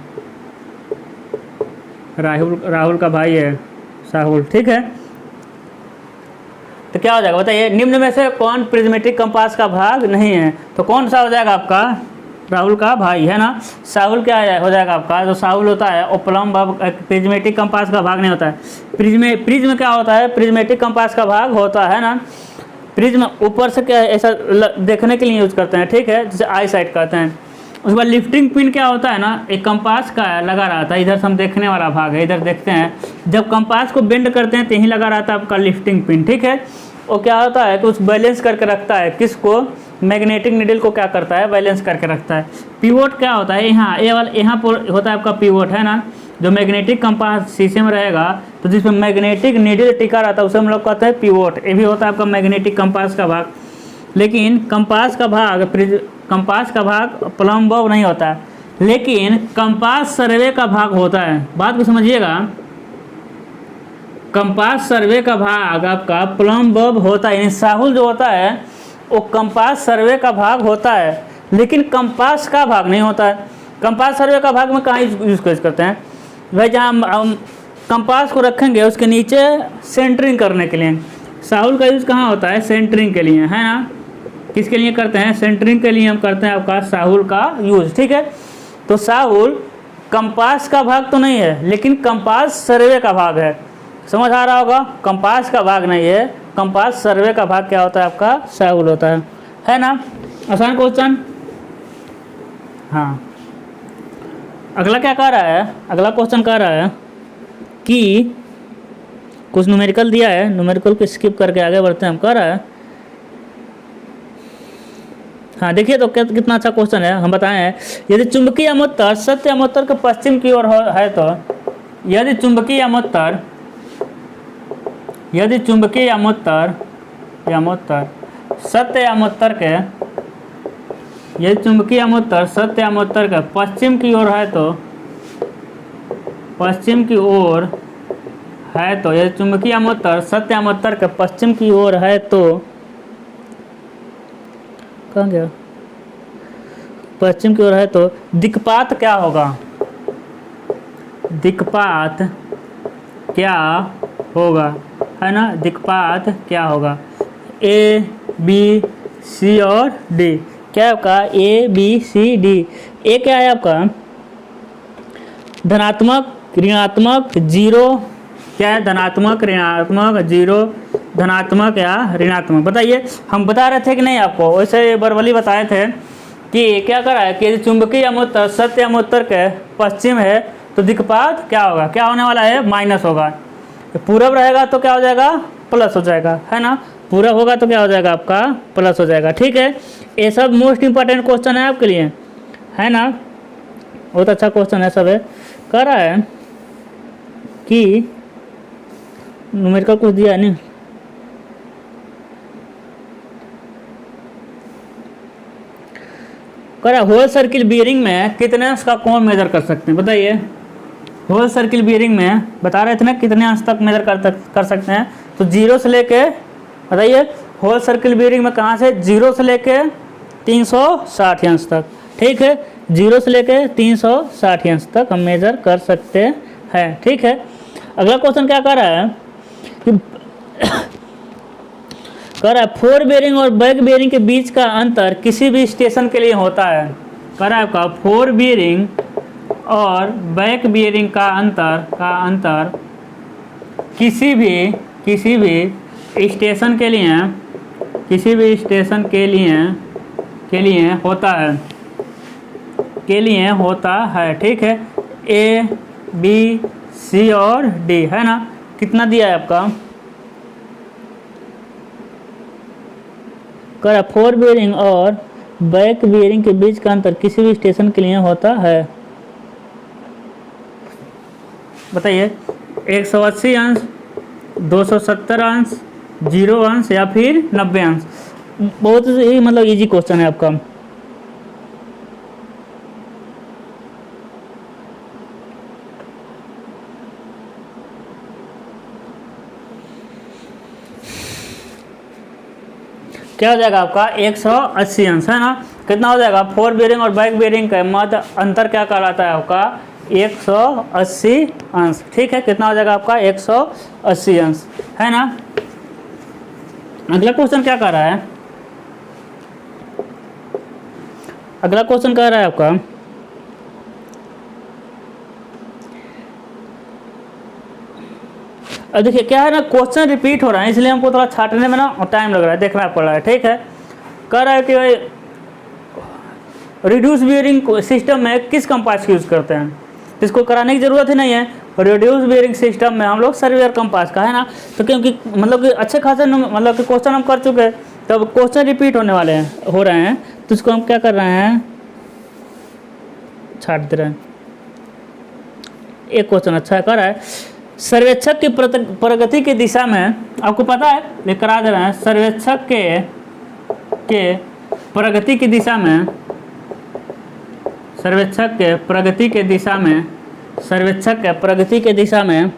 राहुल का भाई है साहुल। ठीक है, तो क्या हो जाएगा बताइए? निम्न में से कौन प्रिज्मेटिक कंपास का भाग नहीं है? तो कौन सा हो जाएगा आपका? राहुल का भाई है ना, साहुल क्या हो जाएगा आपका? जो साहुल होता है वो प्लम्ब बॉब प्रिज्मेटिक कंपास का भाग नहीं होता है। प्रिज्म क्या होता है? प्रिज्मेटिक कंपास का भाग होता है ना। प्रिज्म ऊपर से क्या ऐसा देखने के लिए यूज करते हैं, ठीक है, जैसे आई साइट कहते हैं। उसके बाद लिफ्टिंग पिन क्या होता है ना, एक कंपास का लगा रहता है, इधर से हम देखने वाला भाग है, इधर देखते हैं। जब कंपास को बेंड करते हैं तो यहीं लगा रहता है आपका लिफ्टिंग पिन। ठीक है, वो क्या होता है कि उस बैलेंस करके रखता है, किसको? मैग्नेटिक नीडल को क्या करता है? बैलेंस करके रखता है। पिवोट क्या होता है? यहाँ ये वाला यहाँ पर होता है आपका पिवोट है ना, जो मैग्नेटिक कंपास शीशे में रहेगा तो जिसमें मैग्नेटिक नीडल टिका रहता है उसे हम लोग कहते हैं पिवोट। ये भी होता है आपका मैग्नेटिक कंपास का भाग। लेकिन कंपास का भाग प्लम्ब बॉब नहीं होता है, लेकिन कंपास सर्वे का भाग होता है। बात को समझिएगा, कंपास सर्वे का भाग आपका प्लम्ब बॉब होता है, यानी साहुल जो होता है वो कंपास सर्वे का भाग होता है, लेकिन कंपास का भाग नहीं होता है। कंपास सर्वे का भाग में कहाँ यूज करते हैं भाई? जहाँ हम कंपास को रखेंगे उसके नीचे सेंटरिंग करने के लिए। साहुल का यूज कहाँ होता है? सेंटरिंग के लिए, है ना। किसके लिए करते हैं? सेंटरिंग के लिए हम करते हैं आपका साहुल का यूज। ठीक है, तो साहुल कंपास का भाग तो नहीं है, लेकिन कंपास सर्वे का भाग है। समझ आ रहा होगा? कंपास का भाग नहीं है, कंपास सर्वे का भाग क्या होता है आपका? साहुल होता है ना। आसान क्वेश्चन। हाँ, अगला क्या कह रहा है? अगला क्वेश्चन कह रहा है कि कुछ न्यूमेरिकल दिया है, न्यूमेरिकल को स्किप करके आगे बढ़ते हैं। हम कह रहा है, हाँ देखिए तो कितना अच्छा क्वेश्चन है। हम बताए हैं, यदि चुंबकीय अमोत्तर सत्य अमोत्तर के पश्चिम की ओर है तो यदि चुंबकीय अमोत्तर सत्य अमोत्तर के पश्चिम की ओर है तो यदि चुंबकीय अमोत्तर सत्य अमोत्तर के पश्चिम की ओर है तो कहाँ गया? पश्चिम की ओर है तो दिक्पात क्या होगा? दिक्पात क्या होगा, है ना। दिक्पात क्या होगा? A, B, C और D। क्या है आपका? A, B, C, D। ए क्या है आपका? धनात्मक, ऋणात्मक, जीरो। क्या है? धनात्मक, ऋणात्मक, जीरो, धनात्मक या ऋणात्मक। बताइए, हम बता रहे थे कि नहीं आपको? वैसे बरवली बताए थे कि क्या करा है कि यदि चुंबकीय अमोत्तर सत्य अमोत्तर के पश्चिम है तो दिक्पात क्या होगा? क्या होने वाला है? माइनस होगा। पूरब रहेगा तो क्या हो जाएगा? प्लस हो जाएगा, है ना। पूरब होगा तो क्या हो जाएगा आपका? प्लस हो जाएगा। ठीक है, ये सब मोस्ट इंपॉर्टेंट क्वेश्चन है आपके लिए, है ना। बहुत अच्छा क्वेश्चन है सब है। कह रहा है कि न्यूमेरिकल कुछ दिया नहीं, कह रहा है होल सर्किल बियरिंग में कितने अंश का कोण मेजर कर सकते हैं? बताइए, होल सर्किल बियरिंग में बता रहे थे ना कितने अंश तक मेजर कर सकते हैं? तो जीरो से लेके, बताइए, होल सर्किल बियरिंग में कहाँ से? जीरो से लेके 360 अंश तक। ठीक है, जीरो से लेके 360 अंश तक हम मेजर कर सकते हैं। ठीक है, अगला क्वेश्चन क्या कर रहा है कि कह रहा है फोर बेयरिंग और बैक बेयरिंग के बीच का अंतर किसी भी स्टेशन के लिए होता है। कह रहा है आपका फोर बेयरिंग और बैक बेयरिंग का अंतर किसी भी स्टेशन के लिए होता है। ठीक है, A, B, C और D, है ना। कितना दिया है आपका? कह फोर बेयरिंग और बैक बेयरिंग के बीच का अंतर किसी भी स्टेशन के लिए होता है। बताइए, 180 अंश, 270 अंश, 0 अंश या फिर 90 अंश। बहुत ही मतलब इजी क्वेश्चन है आपका। क्या हो जाएगा आपका 180 अंश, है ना। कितना हो जाएगा, फोर बेरिंग और बैक बेरिंग का मध्य अंतर क्या कहलाता है आपका 180 अंश। ठीक है, कितना हो जाएगा आपका 180 अंश, है ना। अगला क्वेश्चन क्या कह रहा है, अगला क्वेश्चन कह रहा है आपका अब देखिए क्या है ना, क्वेश्चन रिपीट हो रहा है इसलिए हमको थोड़ा छाटने में ना टाइम लग रहा है, देखना पड़ रहा है। ठीक है, कह रहा है कि भाई रिड्यूस बियरिंग सिस्टम में किस कंपास यूज़ करते हैं, इसको कराने की ज़रूरत ही नहीं है। रिड्यूस बियरिंग सिस्टम में हम लोग सर्वियर कंपास का, है ना। तो क्योंकि मतलब कि अच्छे खासे मतलब कि क्वेश्चन हम कर चुके हैं, तो अब क्वेश्चन रिपीट होने वाले हैं, हो रहे हैं, तो इसको हम क्या कर रहे हैं, छाट दे रहे हैं। एक क्वेश्चन अच्छा है, कर रहा है सर्वेक्षक की प्रगति की दिशा में, आपको पता है ये करा दे रहे हैं, सर्वेक्षक के प्रगति की दिशा में, सर्वेक्षक के प्रगति के दिशा में, सर्वेक्षक के प्रगति के दिशा में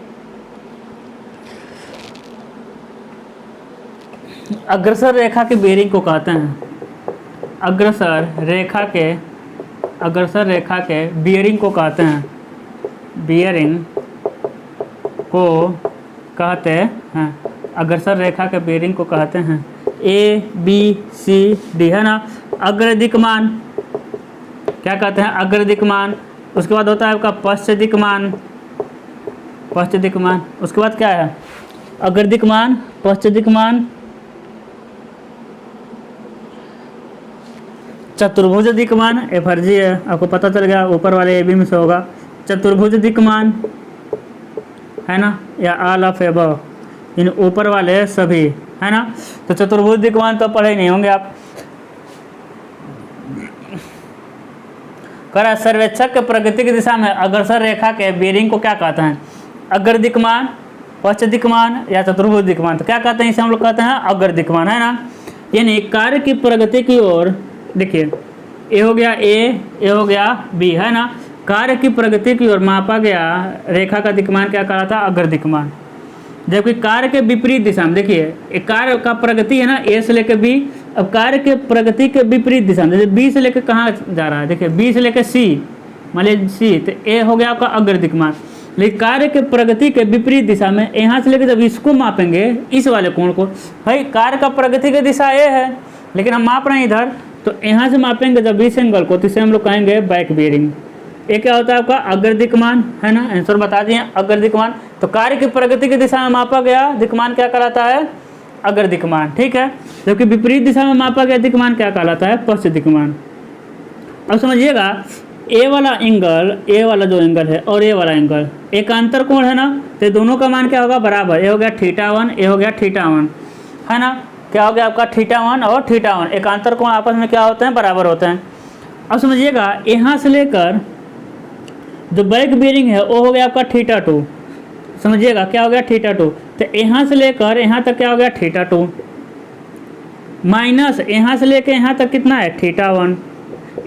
अग्रसर रेखा के बेरिंग को कहते हैं। अग्रसर रेखा के बियरिंग को कहते हैं, बियरिंग को कहते हैं, अग्रसर रेखा के बेरिंग को कहते हैं। A B C D, है ना। अग्रदिक्मान क्या कहते हैं, अग्रदिक्मान। उसके बाद होता है आपका पश्चदिक्मान, पश्चदिक्मान। उसके बाद क्या है, अग्रदिक्मान, पश्चदिक्मान, चतुर्भुज दिक्मान। ये फर्जी है, आपको पता चल गया, ऊपर वाले AB में से होगा चतुर्भुज दिक्मान, है ना, या ऑल ऑफ एबव, इन ऊपर वाले सभी, है ना। तो चतुर्भुज दिक्मान तो पढ़े ही नहीं होंगे आप। करा सर्वेक्षक के प्रगति की दिशा में अग्रसर रेखा के बेरिंग को क्या कहते हैं, अग्रदिक्मान, पश्चदिक्मान या चतुर्भुज दिक्मान। तो क्या कहते हैं, इसे हम लोग कहते हैं अग्रदिक्मान, है ना। यानी कार्य की प्रगति की ओर, देखिए ए हो गया A, ए हो गया B, है ना। कार्य की प्रगति की ओर मापा गया रेखा का दिक्मान क्या कहा था, अग्रदिक्मान। जबकि कार्य के विपरीत दिशा में, देखिए कार्य का प्रगति है ना A से लेकर B, अब कार्य के प्रगति के विपरीत दिशा में, जैसे B से लेकर कहाँ जा रहा है, देखिए B से लेकर C, मान लीजिए C, तो A हो गया आपका अग्रदिक्मान। लेकिन कार्य के प्रगति के विपरीत दिशा में यहाँ से लेकर जब इसको मापेंगे, इस वाले कोण को, भाई कार्य का प्रगति की दिशा A है लेकिन हम माप रहे हैं इधर, तो यहाँ से मापेंगे जब इस एंगल को, तो इसे हम लोग कहेंगे बैक बेरिंग। ये क्या होता है आपका अग्रदिक्मान, है ना। आंसर बता दिए अग्रदिक्मान। तो कार्य की प्रगति की दिशा में मापा गया दिक्मान क्या कहलाता है, अग्रदिक्मान। ठीक है, जबकि विपरीत दिशा में मापा गया दिक्मान क्या कहलाता है, पश्चदिक्मान। अब समझिएगा ए वाला एंगल, ए वाला जो एंगल है और ए वाला एंगल एकांतर कोण है ना, तो दोनों का मान क्या होगा, बराबर। ए हो गया θ1, ए हो गया θ1, है ना। क्या हो गया आपका θ1 और θ1 एकांतर कोण आपस में क्या होते हैं, बराबर होते हैं। अब समझिएगा यहाँ से लेकर जो बैक बेरिंग है वो हो गया आपका θ2, समझिएगा क्या हो गया θ2। तो यहाँ से लेकर यहाँ तक क्या हो गया θ2, माइनस यहाँ से लेकर यहाँ तक कितना है θ1,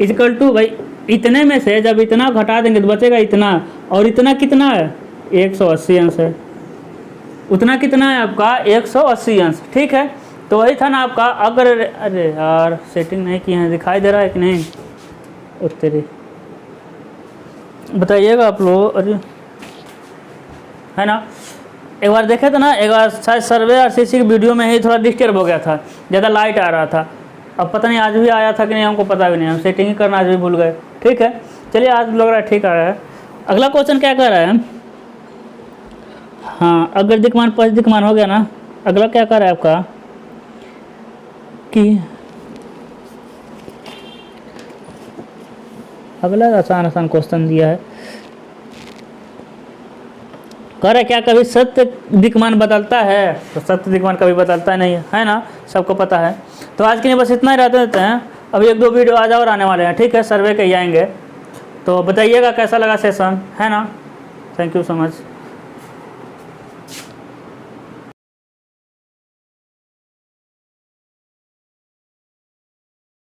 इक्वल टू, भाई इतने में से जब इतना घटा देंगे तो बचेगा इतना, और इतना कितना है 180 अंश है, उतना कितना है आपका 180 अंश। ठीक है, तो वही था ना आपका अगर, अरे यार सेटिंग नहीं की है, दिखाई दे रहा है कि नहीं, उत्तरी बताइएगा आप लोग, अरे है ना। एक बार देखे थे ना, एक बार शायद सर्वे और CC की वीडियो में ही थोड़ा डिस्टर्ब हो गया था, ज़्यादा लाइट आ रहा था। अब पता नहीं आज भी आया था कि नहीं, हमको पता भी नहीं, हम सेटिंग ही करना आज भी भूल गए। ठीक है, चलिए आज लग रहा है ठीक आ रहा है। अगला क्वेश्चन क्या कर रहा है, हाँ अग्रदिक्मान पश्चदिक्मान हो गया ना। अगला क्या कर रहा है आपका कि अगला आसान आसान क्वेश्चन दिया है, कह रहा है क्या कभी सत्य दिक्मान बदलता है, तो सत्य दिक्मान कभी बदलता नहीं है ना, सबको पता है। तो आज के लिए बस इतना ही रहते देते हैं, अभी एक दो वीडियो आज और आने वाले हैं। ठीक है, सर्वे के ही आएंगे, तो बताइएगा कैसा लगा सेशन, है ना। Thank you so much.